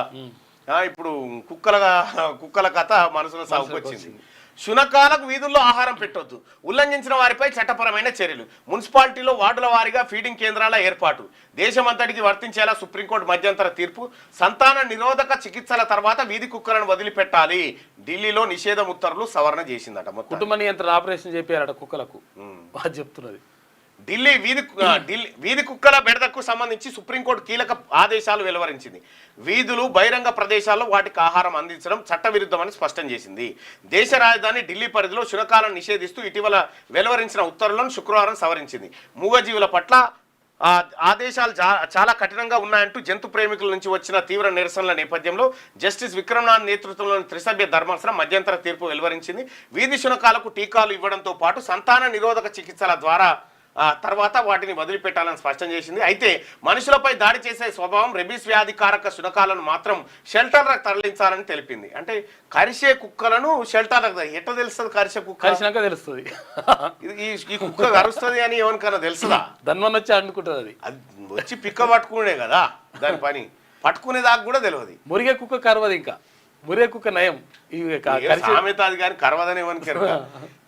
ఇప్పుడు కుక్కల కథ మనసులో సాగుకు వచ్చింది. శునకాలకు వీధుల్లో ఆహారం పెట్టొద్దు, ఉల్లంఘించిన వారిపై చట్టపరమైన చర్యలు. మున్సిపాలిటీలో వార్డుల వారీగా ఫీడింగ్ కేంద్రాల ఏర్పాటు. దేశమంతటికి వర్తించేలా సుప్రీంకోర్టు మధ్యంతర తీర్పు. సంతాన నిరోధక చికిత్సల తర్వాత వీధి కుక్కలను వదిలిపెట్టాలి. ఢిల్లీలో నిషేధం ఉత్తర్వులు సవరణ చేసిందట. కుటుంబ నియంత్రణ ఆపరేషన్ చెప్పారట కుక్కలకు చెప్తున్నది. ఢిల్లీ వీధి కుక్కల బెడదకు సంబంధించి సుప్రీంకోర్టు కీలక ఆదేశాలు వెలువరించింది. వీధులు, బహిరంగ ప్రదేశాల్లో వాటికి ఆహారం అందించడం చట్టవిరుద్ధమని స్పష్టం చేసింది. దేశ రాజధాని ఢిల్లీ పరిధిలో శునకాలను నిషేధిస్తూ ఇటీవల వెలువరించిన ఉత్తర్వులను శుక్రవారం సవరించింది. మూగజీవుల పట్ల ఆదేశాలు చాలా కఠినంగా ఉన్నాయంటూ జంతు ప్రేమికుల నుంచి వచ్చిన తీవ్ర నిరసనల నేపథ్యంలో జస్టిస్ విక్రమ్నాథ్ నేతృత్వంలోని త్రిసభ్య ధర్మాసనం మధ్యంతర తీర్పు వెలువరించింది. వీధి శునకాలకు టీకాలు ఇవ్వడంతో పాటు సంతాన నిరోధక చికిత్సల ద్వారా తర్వాత వాటిని వదిలిపెట్టాలని స్పష్టం చేసింది. అయితే మనుషులపై దాడి చేసే స్వభావం రెబీస్ వ్యాధికారక శునకాలను మాత్రం షెల్టర్లకు తరలించాలని తెలిపింది. అంటే కరిసే కుక్కలను షెల్టర్లకు ఎట్లా తెలుస్తుంది? కరిసే కుక్క కరిసినాక తెలుస్తుంది. ఈ కుక్క కరుస్తుంది అని ఎవరికైనా తెలుస్తుందా? దానివల్ల వచ్చి అనుకుంటుంది. అది వచ్చి పిక్క పట్టుకునే కదా దాని పని, పట్టుకునే దాకా కూడా తెలియదు. మురిగే కుక్క కరవదు, ఇంకా మురిగే కుక్క నయం. సామెత అది కానీ కరవదని ఎవరికి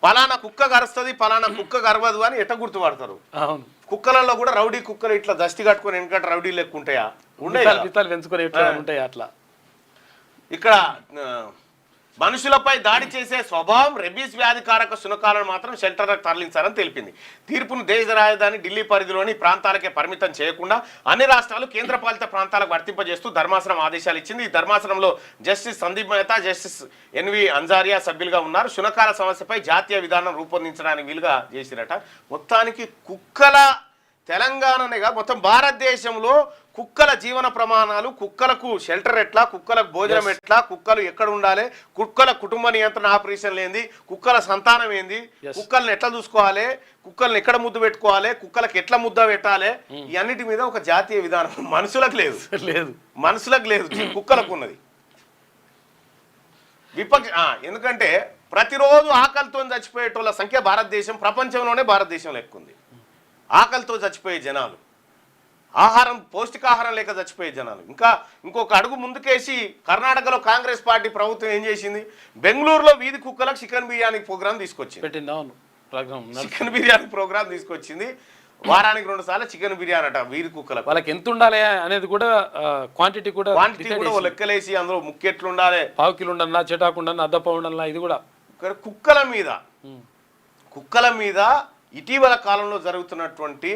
పలానా కుక్క కరుస్తుంది, పలానా కుక్క కరవదు అని ఎట్ట గుర్తుపడతారు? కుక్కలలో కూడా రౌడీ కుక్కలు ఇట్లా దస్తి కట్టుకుని వెనకట రౌడీ లెక్క ఉంటాయా? ఉండే పెంచుకొని ఉంటాయి అట్లా. ఇక్కడ మనుషులపై దాడి చేసే స్వభావం రెబీస్ వ్యాధికారక శునకాలను మాత్రం షెల్టర్లకు తరలించాలని తెలిపింది. తీర్పును దేశ రాజధాని ఢిల్లీ పరిధిలోని ప్రాంతాలకే పరిమితం చేయకుండా అన్ని రాష్ట్రాలు కేంద్రపాలిత ప్రాంతాలకు వర్తింపజేస్తూ ధర్మాసనం ఆదేశాలు ఇచ్చింది. ఈ ధర్మాసనంలో justice Sandeep Mehta, justice N V Anjaria సభ్యులుగా ఉన్నారు. శునకాల సమస్యపై జాతీయ విధానం రూపొందించడానికి వీలుగా చేసిరట. మొత్తానికి కుక్కల తెలంగాణనే కాదు మొత్తం భారతదేశంలో కుక్కల జీవన ప్రమాణాలు, కుక్కలకు షెల్టర్ ఎట్లా, కుక్కలకు భోజనం ఎట్లా, కుక్కలు ఎక్కడ ఉండాలి, కుక్కల కుటుంబ నియంత్రణ ఆపరేషన్లు ఏంది, కుక్కల సంతానం ఏంది, కుక్కల్ని ఎట్లా చూసుకోవాలి, కుక్కల్ని ఎక్కడ ముద్దు పెట్టుకోవాలి, కుక్కలకు ఎట్లా ముద్ద పెట్టాలి, ఇవన్నిటి మీద ఒక జాతీయ విధానం మనుషులకు లేదు మనుషులకు లేదు, కుక్కలకు ఉన్నది. ఎందుకంటే ప్రతిరోజు ఆకలితో చచ్చిపోయేటోళ్ళ సంఖ్య భారతదేశం ప్రపంచంలోనే భారతదేశంలో ఎక్కువ ఉంది. ఆకలితో చచ్చిపోయే జనాలు, పౌష్టికాహారం లేక చచ్చిపోయే జనాలు. ఇంకొక అడుగు ముందుకేసి కర్ణాటకలో కాంగ్రెస్ పార్టీ ప్రభుత్వం ఏం చేసింది, బెంగళూరులో వీధి కుక్కలకు చికెన్ బిర్యానీ ప్రోగ్రామ్ తీసుకొచ్చింది. చికెన్ బిర్యానీ ప్రోగ్రామ్ తీసుకొచ్చింది. వారానికి 2 సార్లు చికెన్ బిర్యానీ అట వీధి కుక్కలకు. వాళ్ళకి ఎంత ఉండాలి అనేది కూడా క్వాంటిటీ కూడా లెక్కలేసి అందులో ముక్కెట్లు ఉండాలి, పావు కిలో ఉండన్నా, చెటాకు ఉండన్నా, అద్దపా ఉండన్నా, ఇది కూడా కుక్కల మీద ఇటీవల కాలంలో జరుగుతున్నటువంటి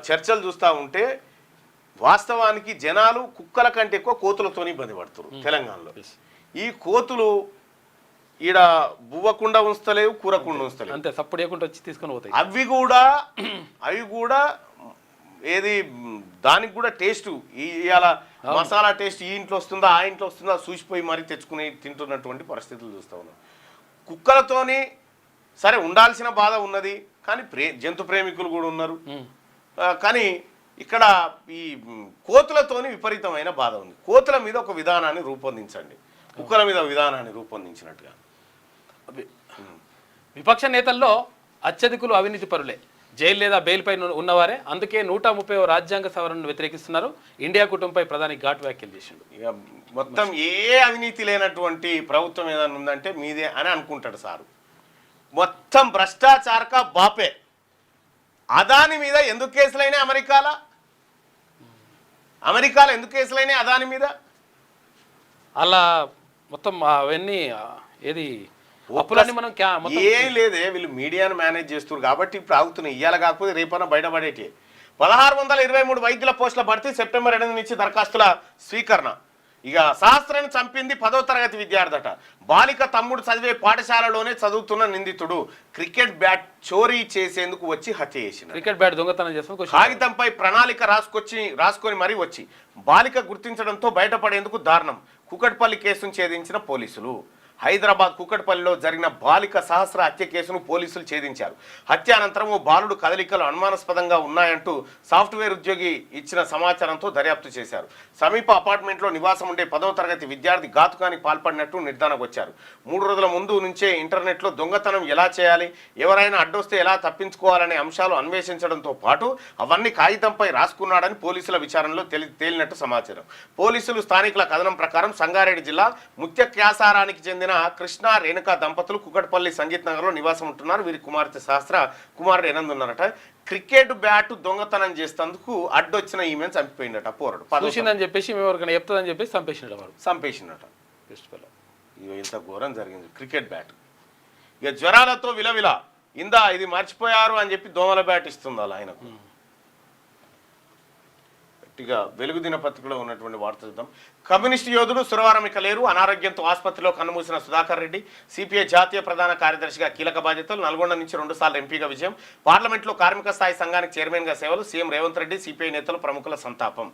చర్చలు చూస్తూ ఉంటే వాస్తవానికి జనాలు కుక్కల కంటే ఎక్కువ కోతులతో ఇబ్బంది పడుతున్నారు తెలంగాణలో. ఈ కోతులు ఈడ బువ్వకుండా ఉంచలేవు, కూరకుండా ఉంచలేవు, అంతే సప్పుడు చేయకుండా వచ్చి తీసుకొని పోతాయి. అవి కూడా ఏది దానికి కూడా టేస్ట్ ఇవాళ మసాలా టేస్ట్ ఈ ఇంట్లో వస్తుందా ఆ ఇంట్లో వస్తుందా చూసిపోయి మరీ తెచ్చుకుని తింటున్నటువంటి పరిస్థితులు చూస్తూ ఉన్నాం. కుక్కలతోని సరే ఉండాల్సిన బాధ ఉన్నది, కానీ జంతు ప్రేమికులు కూడా ఉన్నారు. కానీ ఇక్కడ ఈ కోతులతోని విపరీతమైన బాధ ఉంది. కోతుల మీద ఒక విధానాన్ని రూపొందించండి, కుక్కల మీద విధానాన్ని రూపొందించినట్టుగా. విపక్ష నేతల్లో అత్యధికులు అవినీతి పరులే, జైలు లేదా బెయిల్పై ఉన్నవారే. అందుకే 130వ రాజ్యాంగ సవరణను వ్యతిరేకిస్తున్నారు. ఇండియా కుటుంబంపై ప్రధాని ఘాట్ వ్యాఖ్యలు చేసిండు. ఇక మొత్తం ఏ అవినీతి లేనటువంటి ప్రభుత్వం ఏదైనా ఉందంటే మీదే అని అనుకుంటాడు సారు. మొత్తం భ్రష్టాచారక బాపే. అదాని మీద ఎందుకు కేసులైనా అమెరికాలో ఎందుకు కేసులైనా అదాని మీద అలా మొత్తం అవన్నీ ఏది అప్పులన్నీ మనం ఏం లేదే, వీళ్ళు మీడియాను మేనేజ్ చేస్తున్నారు కాబట్టి ఇప్పుడు ఆగుతున్నాయి. ఇయ్యాల కాకపోతే రేపన్నా బయటపడేటి. 1623 వైద్యుల పోస్టుల భర్తీ సెప్టెంబర్ 8 నుంచి దరఖాస్తుల స్వీకరణ. ఇక సహస్రాన్ని చంపింది 10వ తరగతి విద్యార్థట. బాలిక తమ్ముడు చదివే పాఠశాలలోనే చదువుతున్న నిందితుడు క్రికెట్ బ్యాట్ చోరీ చేసేందుకు వచ్చి హత్య చేసింది. క్రికెట్ బ్యాట్ దొంగతనం చేసిన కాగితంపై ప్రణాళిక రాసుకొని మరీ వచ్చి బాలిక గుర్తించడంతో బయటపడేందుకు దారుణం. కుకట్పల్లి కేసును ఛేదించిన పోలీసులు. హైదరాబాద్ కుకట్పల్లిలో జరిగిన బాలిక సహస్ర హత్య కేసును పోలీసులు ఛేదించారు. హత్య అనంతరం ఓ బాలుడు కదలికలు అనుమానాస్పదంగా ఉన్నాయంటూ సాఫ్ట్వేర్ ఉద్యోగి ఇచ్చిన సమాచారంతో దర్యాప్తు చేశారు. సమీప అపార్ట్మెంట్లో నివాసం ఉండే 10వ తరగతి విద్యార్థి ఘాతుకానికి పాల్పడినట్టు నిర్ధారణకు వచ్చారు. 3 రోజుల ముందు నుంచే ఇంటర్నెట్లో దొంగతనం ఎలా చేయాలి, ఎవరైనా అడ్డొస్తే ఎలా తప్పించుకోవాలనే అంశాలు అన్వేషించడంతో పాటు అవన్నీ కాగితంపై రాసుకున్నాడని పోలీసుల విచారణలో తేలినట్టు సమాచారం. పోలీసులు స్థానికుల కథనం ప్రకారం సంగారెడ్డి జిల్లా ముత్యక్యాసారానికి చెందిన కృష్ణ రేణుకా దంపతులు కుకట్పల్లి సంగీత్ నగర్ లో నివాసం ఉంటున్నారు. వీరి కుమార్తె సహస్ర, కుమారుడు 8 ఉన్నారట. క్రికెట్ బ్యాట్ దొంగతనం చేసేందుకు అడ్డొచ్చిన ఈమెను చంపిపోయిందట. పోరడు చూసిందని చెప్పేసి ఎవరికైనా చెప్తుందని చెప్పేసి చంపేసినట. ఇంత ఘోరం జరిగింది. క్రికెట్ బ్యాట్ ఇక జ్వరాలతో విలవిల ఇందా ఇది మర్చిపోయారు అని చెప్పి దోమల బ్యాట్ ఇస్తుంది అలా ఆయనకు. ఇక వెలుగు దినపత్రికలో ఉన్నటువంటి వార్త చూద్దాం. కమ్యూనిస్టు యోధుడు సురవారం ఇక లేరు. అనారోగ్యంతో ఆసుపత్రిలో కన్నుమూసిన సుధాకర్ రెడ్డి. సిపిఐ జాతీయ ప్రధాన కార్యదర్శిగా కీలక బాధ్యతలు. నల్గొండ నుంచి 2 సార్లు ఎంపీగా విజయం. పార్లమెంట్లో కార్మిక స్థాయి సంఘానికి చైర్మన్గా సేవలు. సీఎం రేవంత్ రెడ్డి, సిపిఐ నేతలు ప్రముఖుల సంతాపం.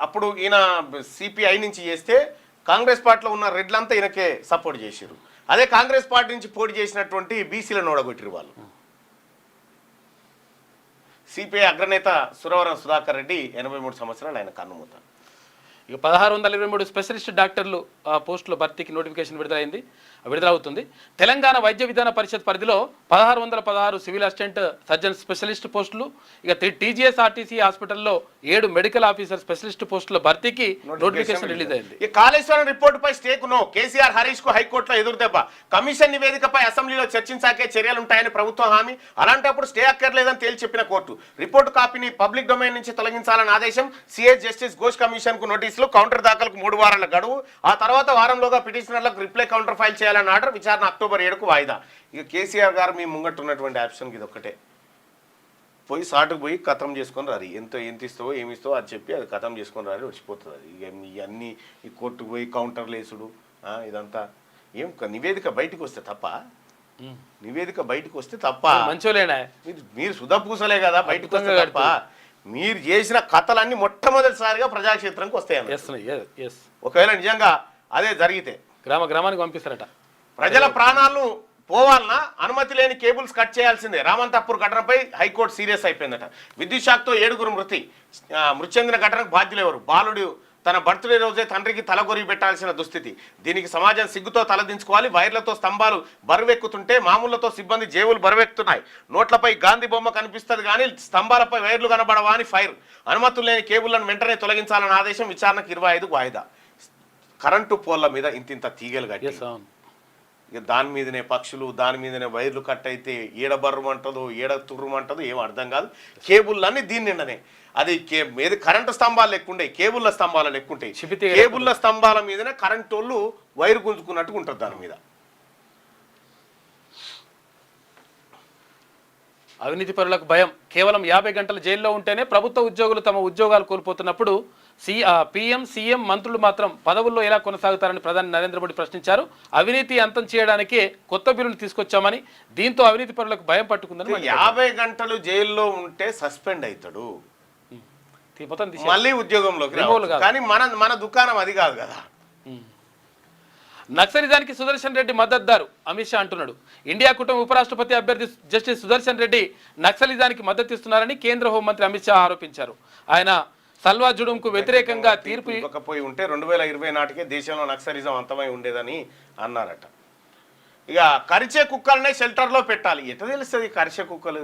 అప్పుడు ఈయన సిపిఐ నుంచి చేస్తే కాంగ్రెస్ పార్టీలో ఉన్న రెడ్లంతా ఈయనకే సపోర్ట్ చేశారు. అదే కాంగ్రెస్ పార్టీ నుంచి పోటీ చేసినటువంటి బీసీలను ఓడగొట్టిరు వాళ్ళు. సిపిఐ అగ్రనేత సురవరం సుధాకర్ రెడ్డి 83 సంవత్సరాలు, ఆయన కన్నుమూత. ఇక 1623 స్పెషలిస్ట్ డాక్టర్లు పోస్టుల భర్తీకి నోటిఫికేషన్ విడుదలవుతుంది. తెలంగాణ వైద్య విధాన పరిషత్ పరిధిలో 1616 సివిల్ అసిస్టెంట్ సర్జన్ స్పెషలిస్ట్ పోస్టులు. ఇక టీజీఎస్ ఆర్టీసీ హాస్పిటల్లో 7 మెడికల్ ఆఫీసర్ స్పెషలిస్ట్ పోస్టుల భర్తీకి నోటిఫికేషన్ రిలీజ్ అయింది. ఈ కాళేశ్వరం రిపోర్టుపై స్టేకు నో. కేసీఆర్ హరీష్ కు హైకోర్టులో ఎదురుదెబ్బ. కమిషన్ నివేదికపై అసెంబ్లీలో చర్చించాకే చర్యలుంటాయని ప్రభుత్వం హామీ. అలాంటప్పుడు స్టే అక్కర్లేదని తేల్చి చెప్పిన కోర్టు రిపోర్టు కాపీని పబ్లిక్ డొమైన్ నుంచి తొలగించాలని ఆదేశం. సిఏ జస్టిస్ ఘోష్ కమిషన్ కు నోటీసులు. కౌంటర్ దాఖలకు 3 వారాల గడువు. ఆ తర్వాత వారంలోగా పిటిషనర్లకు రిప్లై కౌంటర్ ఫైల్ చేయాలని ఆర్డర్. విచారణ అక్టోబర్ 7కు వాయిదా. ఇక కేసీఆర్ గారు మీ ముంగట్టు ఉన్నటువంటి ఆప్షన్కి ఇది ఒక్కటే, పోయి సాటుకు పోయి ఖతం చేసుకొని రారి. ఎంత ఇస్తావో ఏమి ఇస్తావో అది చెప్పి అది ఖతం చేసుకొని రారి, వచ్చిపోతుంది. అది ఇక ఇవన్నీ ఈ కోర్టుకు పోయి కౌంటర్లు వేసుడు ఇదంతా ఏం నివేదిక బయటకు వస్తే తప్ప నివేదిక బయటకు వస్తే తప్ప మంచోలేనా మీరు సుధపూసలే కదా బయటకు వస్తే తప్ప మీరు చేసిన కథలన్నీ మొట్టమొదటిసారిగా ప్రజాక్షేత్రంకి వస్తాయి. ఒకవేళ నిజంగా అదే జరిగితే గ్రామానికి పంపిస్తారట. ప్రజల ప్రాణాలను పోవాలన్నా అనుమతి లేని కేబుల్స్ కట్ చేయాల్సిందే. రామంతపూర్ ఘటనపై హైకోర్టు సీరియస్ అయిపోయిందట. విద్యుత్ షాక్తో 7గురు మృతి చెందిన ఘటనకు బాధ్యులు ఎవరు? బాలుడు తన బర్త్డే రోజే తండ్రికి తలగొరిగి పెట్టాల్సిన దుస్థితి. దీనికి సమాజం సిగ్గుతో తలదించుకోవాలి. వైర్లతో స్తంభాలు బరువెక్కుతుంటే మామూలతో సిబ్బంది జేబులు బరువెక్కుతున్నాయి. నోట్లపై గాంధీ బొమ్మ కనిపిస్తుంది కానీ స్తంభాలపై వైర్లు కనబడవా అని ఫైర్. అనుమతులు లేని కేబుళ్లను వెంటనే తొలగించాలన్న ఆదేశం. విచారణకు 25 వాయిదా. కరెంటు పోల్ల మీద ఇంతింత తీగలు కట్టి ఇక దాని మీదనే పక్షులు, దాని మీదనే వైర్లు కట్ అయితే ఏడ బర్రమంటదో ఏడ తుర్రమంటదో ఏం అర్థం కాదు. కేబుల్లన్నీ దీని నిండనే. అది ఏది కరెంటు స్తంభాలు లెక్కుండే, కేబుల్ల స్తంభాలు లెక్కుంటాయి. కేబుల్ల స్తంభాల మీదనే కరెంటు వాళ్ళు వైరు గుంజుకున్నట్టుగా ఉంటుంది దాని మీద. అవినీతి పరులకు భయం. కేవలం 50 గంటల జైల్లో ఉంటేనే ప్రభుత్వ ఉద్యోగులు తమ ఉద్యోగాలు కోల్పోతున్నప్పుడు పీఎం, సీఎం, మంత్రులు మాత్రం పదవుల్లో ఎలా కొనసాగుతారని ప్రధాని నరేంద్ర మోడీ ప్రశ్నించారు. అవినీతి అంతం చేయడానికి కొత్త బిల్లులు తీసుకొచ్చామని, దీంతో అవినీతి పరులకు భయం పట్టుకుందని. 50 గంటలు జైల్లో ఉంటే సస్పెండ్ అవుతాడు, మళ్ళీ ఉద్యోగంలోకి. కానీ మన దుకాణం అది కాదు కదా. నక్సలిజానికి సుదర్శన్ రెడ్డి మద్దతుదారు అమిత్ షా అంటున్నాడు. ఇండియా కూటమి ఉపరాష్ట్రపతి అభ్యర్థి జస్టిస్ సుదర్శన్ రెడ్డి నక్సలిజానికి మద్దతు ఇస్తున్నారని కేంద్ర హోంమంత్రి అమిత్ షా ఆరోపించారు. ఆయన సల్వా జుడుంకు వ్యతిరేకంగా తీర్పు ఇవ్వకపోయి ఉంటే 2020 నాటికే దేశంలో నక్సలిజం అంతమై ఉండేదని అన్నారట. ఇక కరిచే కుక్కలనే షెల్టర్లో పెట్టాలి. ఎట్లా తెలుస్తుంది కరిచే కుక్కలు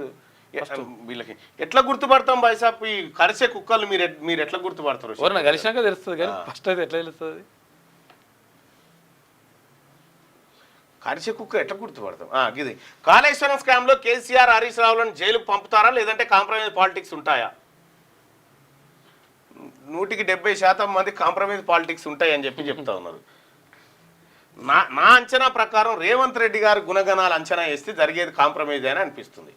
వీళ్ళకి? ఎట్లా గుర్తుపడతాం బైసాప్ ఈ కరిచే కుక్కలు? మీరు ఎట్లా గుర్తుపడతారు? ఎవరన్నా కలిసినాక తెలుస్తుంది కానీ ఫస్ట్ అయితే ఎట్లా తెలుస్తుంది కరిచే కుక్క? ఎట్లా గుర్తుపడతాం? ఇది కాళేశ్వరం స్కామ్ లో కేసీఆర్, హరీష్ రావులను జైలుకు పంపుతారా లేదంటే కాంప్రమైజ్ పాలిటిక్స్ ఉంటాయా? 170% మంది కాంప్రమైజ్ పాలిటిక్స్ ఉంటాయని చెప్తా ఉన్నారు. నా అంచనా ప్రకారం రేవంత్ రెడ్డి గారు గుణగణాలు అంచనా వేస్తే జరిగేది కాంప్రమైజ్ అని అనిపిస్తుంది.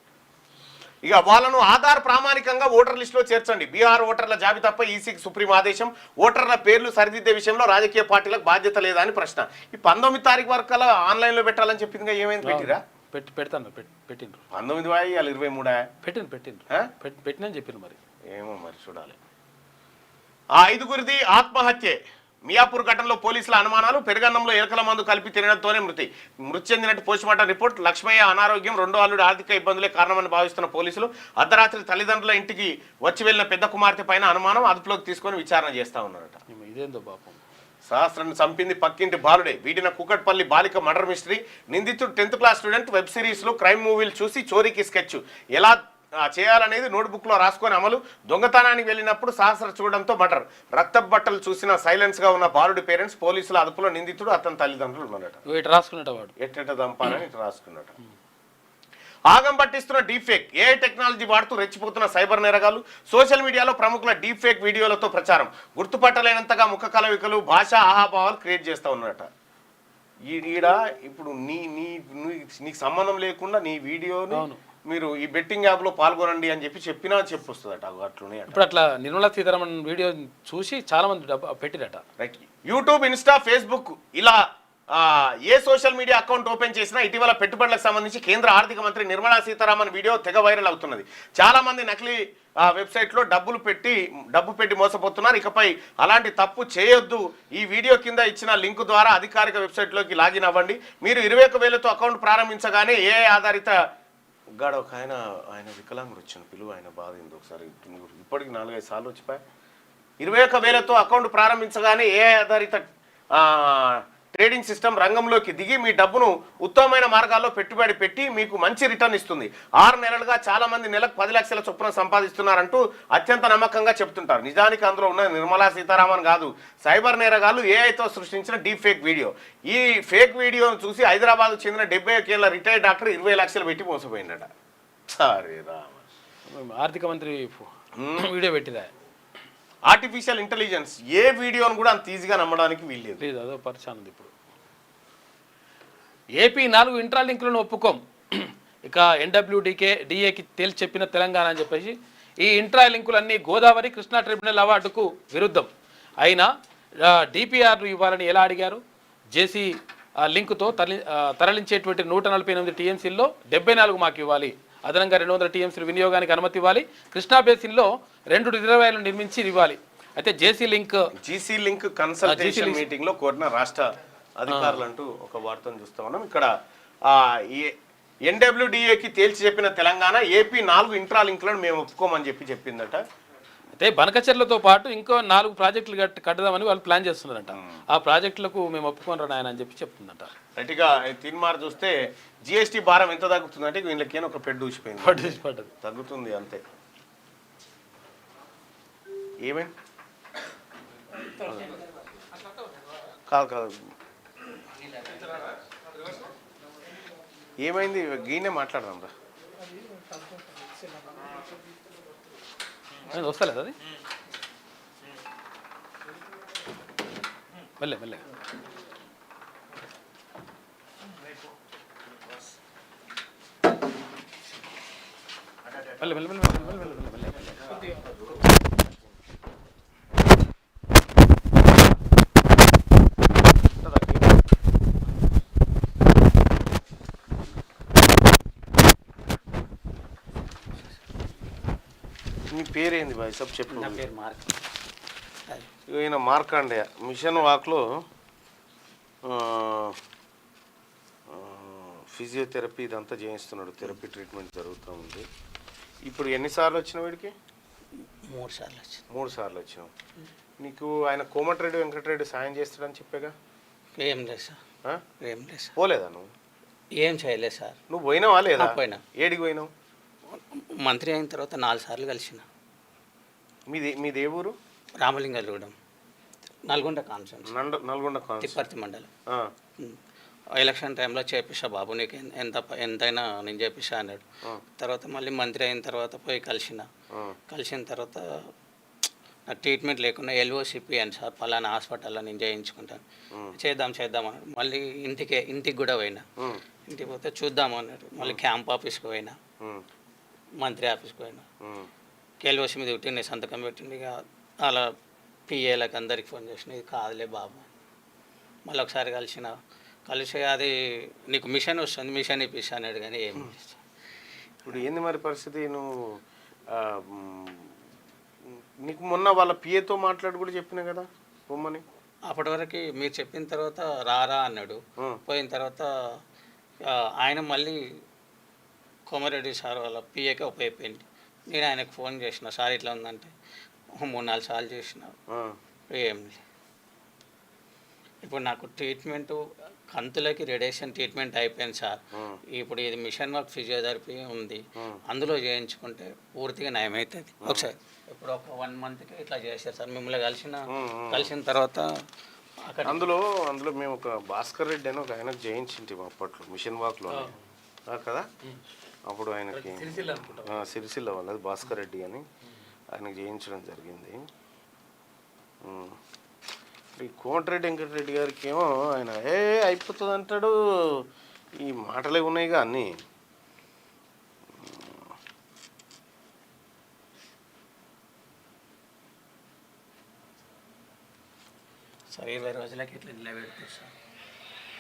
ఇక వాళ్ళను ఆధార్ ప్రామాణికంగా ఓటర్ లిస్టులో చేర్చండి. బీహార్ ఓటర్ల జాబితాపై ఈసీకి సుప్రీం ఆదేశం. ఓటర్ల పేర్లు సరిదిద్దే విషయంలో రాజకీయ పార్టీలకు బాధ్యత లేదా అని ప్రశ్న. ఈ 19 తారీఖు వరకు అలా ఆన్లైన్లో పెట్టాలని చెప్పింది. ఏమైంది? పెట్టిరా? పెడతాను పెట్టిండ్రు. 19 ఇవాళ 23 పెట్టినని చెప్పిండ్రు. మరి ఏమో మరి చూడాలి. ఆ 5గురిది ఆత్మహత్యే. మియాపూర్ ఘటనలో పోలీసుల అనుమానాలు. పెరుగన్నంలో ఎలకల మందు కలిపి తినడంతోనే మృతి చెందినట్టు పోస్టుమార్టం రిపోర్ట్. లక్ష్మయ్య అనారోగ్యం, రెండో అల్లుడు ఆర్థిక ఇబ్బందులే కారణమని భావిస్తున్న పోలీసులు. అర్ధరాత్రి తల్లిదండ్రుల ఇంటికి వచ్చి వెళ్లిన పెద్ద కుమార్తె పైన అనుమానం. అదుపులోకి తీసుకొని విచారణ చేస్తా ఉన్నారట. ఇదేందో పాపం. సహస్రాన్ని చంపింది పక్కింటి బాలుడే. వీటిన కుకట్పల్లి బాలిక మర్డర్ మిస్టరీ. నిందితుడు 10th class student. Web series లో క్రైమ్ మూవీలు చూసి చోరీకి స్కెచ్ ఎలా చేయాలనేది నోట్బుక్ లో రాసుకొని అమలు. దొంగతనానికి వెళ్ళినప్పుడు సహస్ర చూడడంతో మర్డర్. రక్త బట్టలు చూసిన సైలెన్స్ గా ఉన్న బాలుడి పేరెంట్స్. పోలీసుల అదుపులో నిందితుడు, అతని తల్లిదండ్రులు ఉన్నారట. ఎట్ట దంపాలని ఇట్లా రాసుకున్నట. ఆగం పట్టిస్తున్న డీఫేక్. ఏఐ టెక్నాలజీ వాడుతూ రెచ్చిపోతున్న సైబర్ నేరగాలు. సోషల్ మీడియాలో ప్రముఖుల డీఫేక్ వీడియోలతో ప్రచారం. గుర్తుపట్టలేనంతగా ముఖ కలవికలు, భాషా ఆహాభావాలు క్రియేట్ చేస్తా ఉన్నారట. ఈడ ఇప్పుడు నీకు సంబంధం లేకుండా నీ వీడియోని మీరు ఈ బెట్టింగ్ యాప్ లో పాల్గొనండి అని చెప్పినా చెప్పొస్తుందట. అట్లనే ఇప్పుడు అట్లా నిర్మలా సీతారామన్ వీడియో చూసి చాలా మంది పెట్టిరట. రైట్. యూట్యూబ్, ఇన్స్టా, ఫేస్బుక్ ఇలా ఏ సోషల్ మీడియా అకౌంట్ ఓపెన్ చేసినా ఇటీవల పెట్టుబడులకు సంబంధించి కేంద్ర ఆర్థిక మంత్రి నిర్మలా సీతారామన్ వీడియో తెగ వైరల్ అవుతున్నది. చాలా మంది నకిలీ వెబ్సైట్లో డబ్బు పెట్టి మోసపోతున్నారు. ఇకపై అలాంటి తప్పు చేయొద్దు. ఈ వీడియో కింద ఇచ్చిన లింక్ ద్వారా అధికారిక వెబ్సైట్లోకి లాగిన్ అవ్వండి. మీరు 21,000తో అకౌంట్ ప్రారంభించగానే ఏఐ ఆధారిత ఒక ఆయన వికలాంగుడు వచ్చిన పిలువ ఆయన బాధ ఏందో ఒకసారి. ఇప్పటికి 4-5 సార్లు వచ్చిపోయా. 21,000తో అకౌంట్ ప్రారంభించగానే ఏఐ ఆధారిత ట్రేడింగ్ సిస్టమ్ రంగంలోకి దిగి మీ డబ్బును ఉత్తమమైన మార్గాల్లో పెట్టుబడి పెట్టి మీకు మంచి రిటర్న్ ఇస్తుంది. 6 నెలలుగా చాలా మంది నెలకు 10 లక్షల చొప్పున సంపాదిస్తున్నారంటూ అత్యంత నమ్మకంగా చెప్తుంటారు. నిజానికి అందులో ఉన్న నిర్మలా సీతారామన్ కాదు, సైబర్ నేరగాళ్లు ఏఐతో సృష్టించిన డీప్ ఫేక్ వీడియో. ఈ ఫేక్ వీడియోను చూసి హైదరాబాద్కు చెందిన 71 ఏళ్ల రిటైర్డ్ డాక్టర్ 20 లక్షలు పెట్టి మోసపోయిందట. సరే రామ. ఆర్థిక మంత్రి వీడియో పెట్టిరా. ఆర్టిఫిషియల్ ఇంటెలిజెన్స్ ఏ వీడియోను కూడా అంత ఈజీగా నమ్మడానికి వీల్లేదు. అదో పరిచయం ఉంది. ఇప్పుడు ఏపీ 4 ఇంట్రా లింకులను ఒప్పుకోం. ఇక డిఏకి తేల్చి చెప్పిన తెలంగాణ అని చెప్పేసి ఈ ఇంట్రా లింకులన్నీ గోదావరి, కృష్ణా ట్రిబ్యునల్ అవార్డుకు విరుద్ధం. అయినా డిపిఆర్లు ఇవ్వాలని ఎలా అడిగారు? జేసీ లింకుతో తరలించేటువంటి 148 టీఎంసీల్లో 74 మాకు ఇవ్వాలి, అదనంగా 200 టీఎంసీలు వినియోగానికి అనుమతి ఇవ్వాలి, కృష్ణా బేసిన్లో 2 రిజర్వాయర్లు నిర్మించి ఇవ్వాలి. అయితే జీసీ లింక్ కన్సల్టేషన్ మీటింగ్ లో కోరిన రాష్ట్ర అధికారులు అంటూ ఒక వార్తను చూస్తా ఉన్నాం. ఇక్కడ ఎన్డబ్ల్యూడిఏకి తేల్చి చెప్పిన తెలంగాణ ఏపీ 4 ఇంట్రా లింక్లను మేము ఒప్పుకోమని చెప్పిందట. అయితే బనకచెర్లతో పాటు ఇంకో 4 ప్రాజెక్టులు కట్టదామని వాళ్ళు ప్లాన్ చేస్తున్నారంట. ఆ ప్రాజెక్టులకు మేము ఒప్పుకోనరా నాయన అని చెప్తుందంట. గట్టిగా తీర్మానం చూస్తే జిఎస్టీ భారం ఎంత తగ్గుతుందంటే వీళ్ళకి ఒక పెద్ద ఊసిపోయింది, తగ్గుతుంది అంతే. ఏమైంది కాదు ఏమైంది గీనే మాట్లాడదాం రా. వస్తలేదు అది మెల్లె మెల్లె మెల్లె మెల్లె మెల్లె మీ పేరేంది బాయ్ సబ్ చెప్పు. నా పేరు మార్క్. ఈయన మార్కాండేయ మిషన్ వాక్లో ఫిజియోథెరపీ ఇదంతా చేయిస్తున్నాడు, థెరపీ ట్రీట్మెంట్ జరుగుతూ ఉంది. ఇప్పుడు ఎన్నిసార్లు వచ్చినావు వీడికి? 3 సార్లు వచ్చింది. 3 సార్లు వచ్చినావు. నీకు ఆయన కోమటిరెడ్డి వెంకటరెడ్డి సాయం చేస్తాడని చెప్పాగా? ఏం లేదు సార్, ఏం లేదు సార్. పోలేదా నువ్వు? ఏం చేయలేదు సార్. నువ్వు పోయినావా లేదా? పోయినా. ఏడికి పోయినావు? మంత్రి అయిన తర్వాత 4 సార్లు కలిసిన. మీది ఏ ఊరు? రామలింగగూడెం, నల్గొండ కాన్స్టిట్యూన్సీ, నల్గొండ తిప్పర్తి మండలం. ఎలక్షన్ టైంలో చేపిస్తా బాబు, నీకు ఎంతైనా నేను చేపిస్తా అన్నాడు. తర్వాత మళ్ళీ మంత్రి అయిన తర్వాత పోయి కలిసిన తర్వాత నాకు ట్రీట్మెంట్ లేకుండా ఎల్ఓసిపి అని సార్ పలానా హాస్పిటల్లో నేను చేయించుకుంటాను, చేద్దాం అన్నాడు. మళ్ళీ ఇంటికి కూడా పోయినా. ఇంటికి పోతే చూద్దాం అన్నాడు. మళ్ళీ క్యాంప్ ఆఫీస్కి పోయినా, మంత్రి ఆఫీస్కి పోయినా. ఎల్ఓసి మీద పెట్టింది, సంతకం పెట్టింది. ఇక అలా పిఏలకు అందరికి ఫోన్ చేసిన, ఇది కాదులే బాబు. మళ్ళీ ఒకసారి కలిసి అది నీకు మిషన్ వస్తుంది, మిషన్ ఇప్పిస్తా అన్నాడు. కానీ ఏం ఇప్పుడు ఏంది మరి పరిస్థితి? నువ్వు నీకు మొన్న వాళ్ళ పిఏతో మాట్లాడి కూడా చెప్పినా కదా బొమ్మని. అప్పటి వరకు మీరు చెప్పిన తర్వాత రారా అన్నాడు. పోయిన తర్వాత ఆయన మళ్ళీ కోమారెడ్డి సార్ వాళ్ళ పిఏకే ఉపయోగపోయింది. నేను ఆయనకు ఫోన్ చేసిన, సార్ ఇట్లా ఉందంటే 3-4 సార్లు చేసిన, ఏం లేదు. ఇప్పుడు నాకు ట్రీట్మెంట్ కంతులకి రేడియేషన్ ట్రీట్మెంట్ అయిపోయింది సార్. ఇప్పుడు ఇది మిషన్ వర్క్ ఫిజియోథెరపీ ఉంది, అందులో చేయించుకుంటే పూర్తిగా నయమవుతుంది. ఒకసారి ఇప్పుడు ఒక 1 మంత్కి ఇట్లా చేశారు సార్. మిమ్మల్ని కలిసిన తర్వాత అక్కడ అందులో మేము ఒక భాస్కర్ రెడ్డి అని ఒక ఆయనకు చేయించింటి అప్పట్లో మిషన్ వాక్లో కదా. అప్పుడు ఆయనకి సిరిసిల్ల వాళ్ళది భాస్కర్ రెడ్డి అని ఆయనకు చేయించడం జరిగింది. ఈ కోమటిరెడ్డి వెంకటరెడ్డి గారికి ఏమో ఆయన అయిపోతుంది అంటాడు. ఈ మాటలే ఉన్నాయిగా అన్నీ. సార్ 20 రోజులకి ఇట్లా నిలబెడతారు సార్.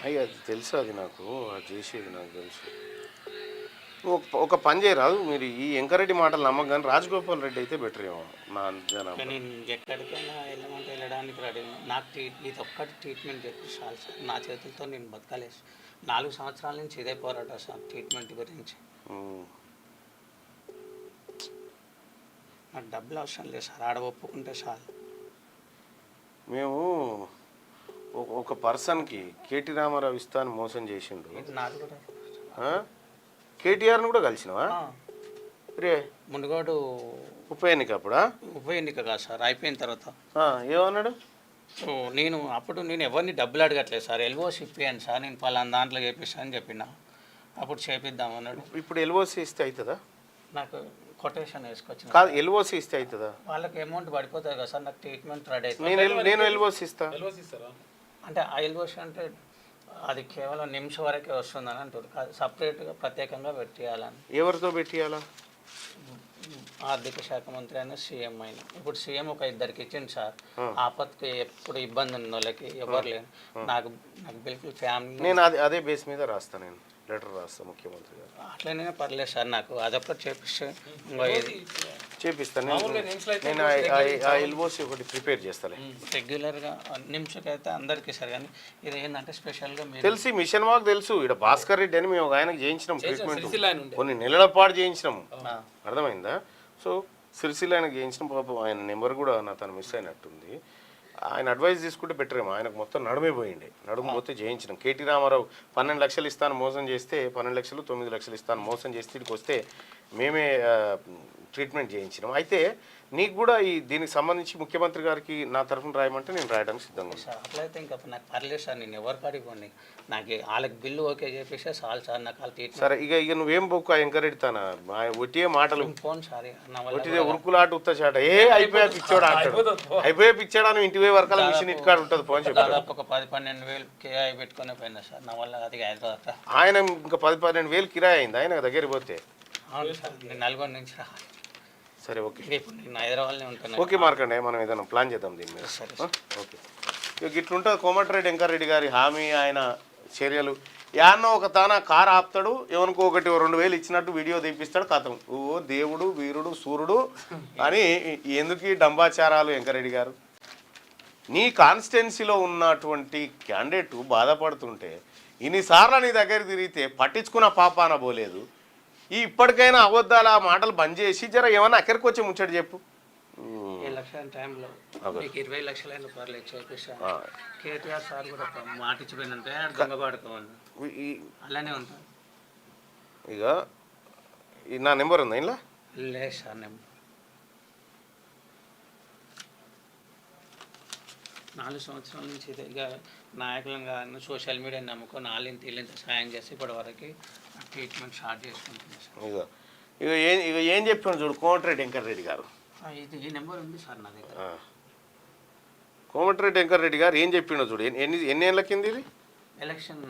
అయ్యి అది తెలుసు, అది నాకు అది చేసేది నాకు తెలుసు. ఒక పని చేయరాదు మీరు, ఈ వెంకరెడ్డి మాటలు నమ్మకం. కానీ రాజగోపాల్ రెడ్డి అయితే బెటర్ ఏమో నా జనం. నేను ఎక్కడికైనా వెళ్ళమంటే వెళ్ళడానికి రెడీ. నాకు ఇది ఒక్కటి ట్రీట్మెంట్ చేపించాలి సార్. నా చేతులతో నేను బతకలేదు. 4 సంవత్సరాల నుంచి ఇదే పోరాటం సార్ ట్రీట్మెంట్ గురించి. నాకు డబ్బులు అవసరం లేదు సార్, ఆడ ఒప్పుకుంటే చాలు. మేము ఒక పర్సన్కి కేటీ రామారావు ఇస్తాను మోసం చేసిండు. నాది కూడా కేటీఆర్ని కూడా కలిసినవా? రే మునుగోడు ఉప ఎన్నిక అప్పుడా? ఉప ఎన్నిక కాదు సార్, అయిపోయిన తర్వాత ఏమన్నాడు? నేను ఎవరిని డబ్బులు అడగట్లేదు సార్. ఎల్ఓసి ఇప్పియండి సార్, నేను పలానా దాంట్లో చేపిస్తాను అని చెప్పిన. అప్పుడు చేపిద్దాం అన్నాడు. ఇప్పుడు ఎల్ఓసి ఇస్తే అవుతుందా? నాకు కొటేషన్ వేసుకొచ్చిన కాదు, ఎల్ఓసి ఇస్తే అవుతుందా? వాళ్ళకి అమౌంట్ పడిపోతుంది కదా సార్. నాకు ట్రీట్మెంట్ రెడీ అవుతుంది. నేను ఎల్ఓసి ఇస్తా అంటే ఆ ఎల్ఓసి అంటే అది కేవలం నిమిషం వరకే వస్తుందని అంటారు. సపరేట్గా ప్రత్యేకంగా పెట్టేయాలని. ఎవరితో పెట్టియాలా? ఆర్థిక శాఖ మంత్రి అయినా సీఎం అయినా ఇప్పుడు సీఎం ఒక ఇద్దరికి ఇచ్చింది సార్ ఆపత్కి ఎప్పుడు ఇబ్బంది ఉన్న వాళ్ళకి ఎవరు లేరు నాకు నాకు బిల్కుల్ ఫ్యామిలీ నేను అదే బేస్ మీద రాస్తాను, నేను లెటర్ రాస్తాను ముఖ్యమంత్రి గారు. అట్లనే పర్లేదు సార్ నాకు అదొకటి చేపిస్తే ఇంకో ఇది చేపిస్తాను నేను ఆ ఎల్ఓసి ఒకటి ప్రిపేర్ చేస్తాను రెగ్యులర్గా నిమిషకైతే అందరికీ సార్ కానీ ఇది ఏంటంటే స్పెషల్గా మీరు తెలిసి మిషన్ వాక్ తెలుసు. ఇక్కడ భాస్కర్ రెడ్డి అని మేము ఒక ఆయనకు చేయించినాం ట్రీట్మెంట్, కొన్ని నెలల పాటు చేయించినాము, అర్థమైందా? సో సిరిసిల్ల ఆయనకు చేయించిన పాపం ఆయన నెంబర్ కూడా నా తను మిస్ అయినట్టుంది. ఆయన అడ్వైస్ తీసుకుంటే బెటర్ ఏమో, ఆయనకు మొత్తం నడుమే పోయిండే, నడుము పోతే చేయించినాం. కేటీ రామారావు 12 లక్షలు ఇస్తాను మోసం చేస్తే 12 లక్షలు 9 లక్షలు ఇస్తాను మోసం చేస్తే ఇక్కడికి వస్తే మేమే ట్రీట్మెంట్ చేయించినాం. అయితే నీకు కూడా ఈ దీనికి సంబంధించి ముఖ్యమంత్రి గారికి నా తరఫున రాయమంటే నేను రాయడానికి సిద్ధంగా ఉన్నాను సార్. అట్లయితే ఇంకా నాకు పర్లేదు సార్, నేను ఎవరు కాడిపోండి నాకు వాళ్ళకి బిల్లు ఓకే చెప్పేసి చాలు సార్, నాకు వాళ్ళు ట్రీట్మెంట్. సరే ఇక నువ్వేం బొక్క ఎంకరేజ్ తానా ఒట్టియే మాటలు ఫోన్ సార్ ఒట్టిదే ఉరుకులాట ఉత్తచాట అయిపోయా పిచ్చోడా అంటాడు, అయిపోయా పిచ్చాడా నువ్వు ఇంటి పోయి వరకాల మిషన్ ఇంటికాడ ఉంటుంది ఫోన్ చెప్పి దాదాపు ఒక 10-12 వేలు కిరాయి పెట్టుకునే పోయినా సార్, నా వల్ల అది హైదరాబాద్. ఆయన ఇంకా 10-12 వేలు కిరాయి అయింది ఆయన దగ్గర పోతే. అవును సార్, నేను నల్గొండ నుంచి రావాలి. సరే ఓకే, ఇప్పుడు నేను హైదరాబాద్లో ఉంటాను. ఓకే మార్కండే, మనం ఏదైనా ప్లాన్ చేద్దాం దీని మీద. సరే ఓకే, ఇక ఇట్లుంటుంది కోమటిరెడ్డి వెంకటరెడ్డి గారి హామీ, ఆయన చర్యలు. యాన్నో ఒక తాన కారు ఆపుతాడు, ఎవరికో 1-2 వేలు ఇచ్చినట్టు వీడియో తీపిస్తాడు, కథం ఓ దేవుడు వీరుడు సూర్యుడు అని. ఎందుకు ఈ డంబాచారాలు వెంకరెడ్డి గారు? నీ కాన్స్టిట్యున్సీలో ఉన్నటువంటి క్యాండిడేట్ బాధపడుతుంటే ఇన్నిసార్లు నీ దగ్గర తిరిగితే పట్టించుకున్న పాపాన పోలేదు. ఇప్పటికైనా అబద్ధాల మాటలు బంద్ చేసి జర ఏమన్నా అక్కడికి వచ్చి ముచ్చట చెప్పు. 7 లక్షల టైంలో మీకు 20 లక్షలైన పర్లేదు చేపిస్తా. కేటీఆర్ సార్ కూడా మాట ఇచ్చిపోయినంటే దొంగ పడుకోవాలి, అలానే ఉంటాను. ఇక నా నెంబర్ ఉందా ఇలా? లేదు సార్, నెంబర్ 4 సంవత్సరాల నుంచి ఇదే ఇక నాయకులను కానీ సోషల్ మీడియాని నమ్ముకొని వాళ్ళని సాయం చేసి ఇప్పటి వరకు ట్రీట్మెంట్ స్టార్ట్ చేసుకుంటున్నాను సార్. ఇక ఏం చెప్పాను చూడు కోమటిరెడ్డి వెంకటరెడ్డి గారు, ఇది ఈ నెంబర్ ఉంది సార్ నా దగ్గర. కోమటిరెడ్డి వెంకటరెడ్డి గారు ఏం చెప్పిండో చూడు. ఎన్ని ఏళ్ళ కింద ఇది ఎలక్షన్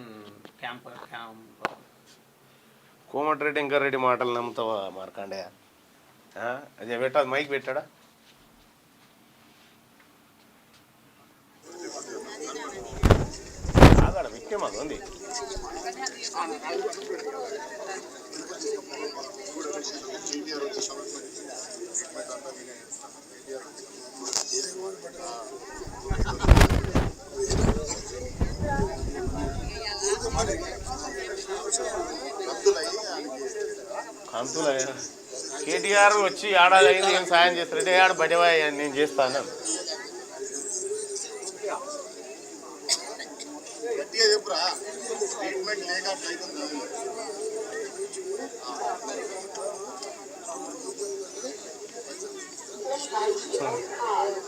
క్యాంప్. కోమటిరెడ్డి వెంకటరెడ్డి మాటలు నమ్ముతావా మార్కండే? అదే పెట్టాడు, మైక్ పెట్టాడా? ఆగాడ విక్కే మాకు ఉంది. కంతులయ్యా కేటీఆర్ వచ్చి ఏడాది అయింది ఏం సాయం చేస్తారంటే ఆడ బడివాయి నేను చేస్తాను.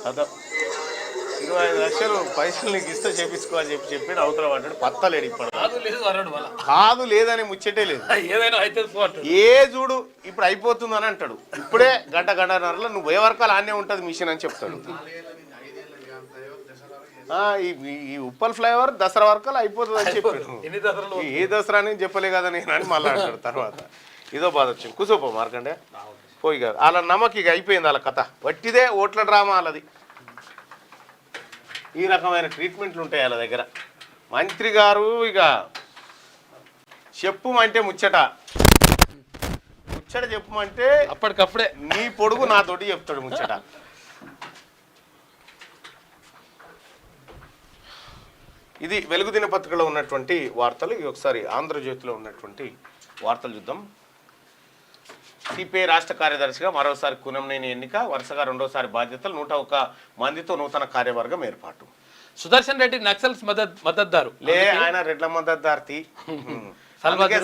అదా 25 లక్షలు పైసలు నీకు ఇస్తే చేపించుకోవాలని చెప్పి అవతల పడ్డాడు. పత్తలేడు ఇప్పుడు, కాదు లేదని ముచ్చటే లేదు. ఏ చూడు ఇప్పుడు అయిపోతుంది అని అంటాడు. ఇప్పుడే గంటన్నరలో నువ్వు ఏ వర్కాలు ఆనే ఉంటుంది మిషన్ అని చెప్తాడు. ఈ ఉప్పల్ ఫ్లైఓవర్ దసరా వర్కాలు అయిపోతుంది అని చెప్పాడు. ఏ దసరా అని చెప్పలే కదా నేను అని మళ్ళీ అంటాడు. తర్వాత ఇదో బాధ వచ్చింది. కూర్చోపో మార్కండే పోయి కాదు అలా నమ్మకి ఇక అయిపోయింది వాళ్ళ కథ. వట్టిదే ఓట్ల డ్రామా వాళ్ళది. ఈ రకమైన ట్రీట్మెంట్లు ఉంటాయి వాళ్ళ దగ్గర. మంత్రి గారు ఇక చెప్పుమంటే ముచ్చట చెప్పుమంటే అప్పటికప్పుడే నీ పొడుగు నాతోటి చెప్తాడు ముచ్చట. ఇది వెలుగు దినపత్రికలో ఉన్నటువంటి వార్తలు. ఇవి ఒకసారి ఆంధ్రజ్యోతిలో ఉన్నటువంటి వార్తలు చూద్దాం. సిపిఐ రాష్ట్ర కార్యదర్శిగా మరోసారి కూనంనేని ఎన్నిక, వరుసగా రెండోసారి బాధ్యతలు, 101 మందితో నూతన కార్యవర్గం ఏర్పాటు. సుదర్శన్ రెడ్డి నక్సల్స్ మద్దతుదారు లే, ఆయన రెడ్ల మద్దతుదారి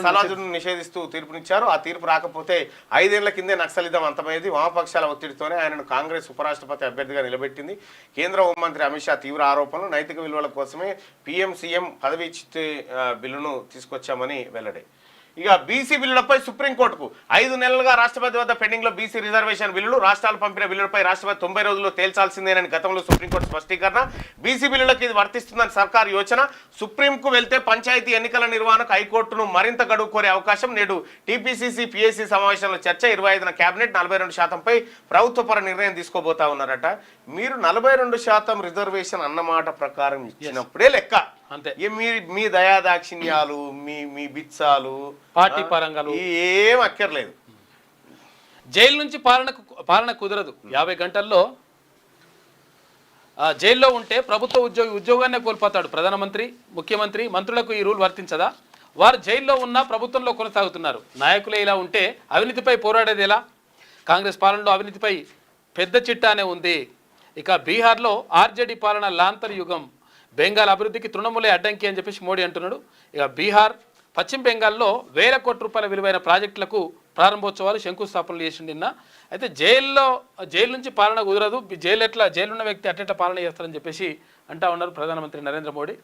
సలాజును నిషేధిస్తూ తీర్పునిచ్చారు. ఆ తీర్పు రాకపోతే 5 ఏళ్ల కిందే నక్సలిజం అంతమైంది. వామపక్షాల ఒత్తిడితోనే ఆయనను కాంగ్రెస్ ఉపరాష్ట్రపతి అభ్యర్థిగా నిలబెట్టింది. కేంద్ర హోంమంత్రి అమిత్ షా తీవ్ర ఆరోపణలు. నైతిక విలువల కోసమే PMCM పదవి బిల్లును తీసుకొచ్చామని వెల్లడి. ఇక బీసీ బిల్లులపై సుప్రీంకోర్టుకు 5 నెలలుగా రాష్ట్రపతి వద్ద పెండింగ్ లో బీసీ రిజర్వేషన్ బిల్లులు, రాష్ట్రాలు పంపిన బిల్లులపై రాష్ట్రపతి 90 రోజుల్లో తేల్చాల్సిందేనని గతంలో సుప్రీంకోర్టు స్పష్టీకరణ. బీసీ బిల్లులకు ఇది వర్తిస్తుందని సర్కారు యోచన. సుప్రీంకు వెళ్తే పంచాయతీ ఎన్నికల నిర్వహణకు హైకోర్టును మరింత గడువు కోరే అవకాశం. నేడు టీపీసీసీ పీఏసీ సమావేశంలో చర్చ. 25న కేబినెట్ 42%పై ప్రభుత్వపర నిర్ణయం తీసుకోబోతా ఉన్నారట. మీరు 42% రిజర్వేషన్ అన్నమాట ప్రకారం ఇచ్చినప్పుడే లెక్క. అంతే. మీ దయాదాక్షిణ్యాలు, మీ బిత్సాలు, పార్టీ పరంగాలు ఏం అక్కర్లేదు. జైలు నుంచి పాలన కుదరదు. 50 గంటల్లో జైల్లో ఉంటే ప్రభుత్వ ఉద్యోగాన్నే కోల్పోతాడు ప్రధానమంత్రి, ముఖ్యమంత్రి. మంత్రులకు ఈ రూల్ వర్తించదా? వారు జైల్లో ఉన్నా ప్రభుత్వంలో కొనసాగుతున్నారు. నాయకులే ఇలా ఉంటే అవినీతిపై పోరాడేది ఎలా? కాంగ్రెస్ పాలనలో అవినీతిపై పెద్ద చిట్టానే ఉంది. ఇక బీహార్లో ఆర్జేడీ పాలన లాంతర్ యుగం. బెంగాల్ అభివృద్ధికి తృణమూలే అడ్డంకి అని చెప్పేసి మోడీ అంటున్నాడు. ఇక బీహార్, పశ్చిమ బెంగాల్లో వేల కోట్ల రూపాయల విలువైన ప్రాజెక్టులకు ప్రారంభోత్సవాలు, శంకుస్థాపనలు చేసిండు నిన్న. అయితే జైలు నుంచి పాలన కుదరదు, జైలున్న వ్యక్తి అట్టేట పాలన చేస్తారని చెప్పేసి అంటా ఉన్నారు ప్రధానమంత్రి నరేంద్ర మోడీ.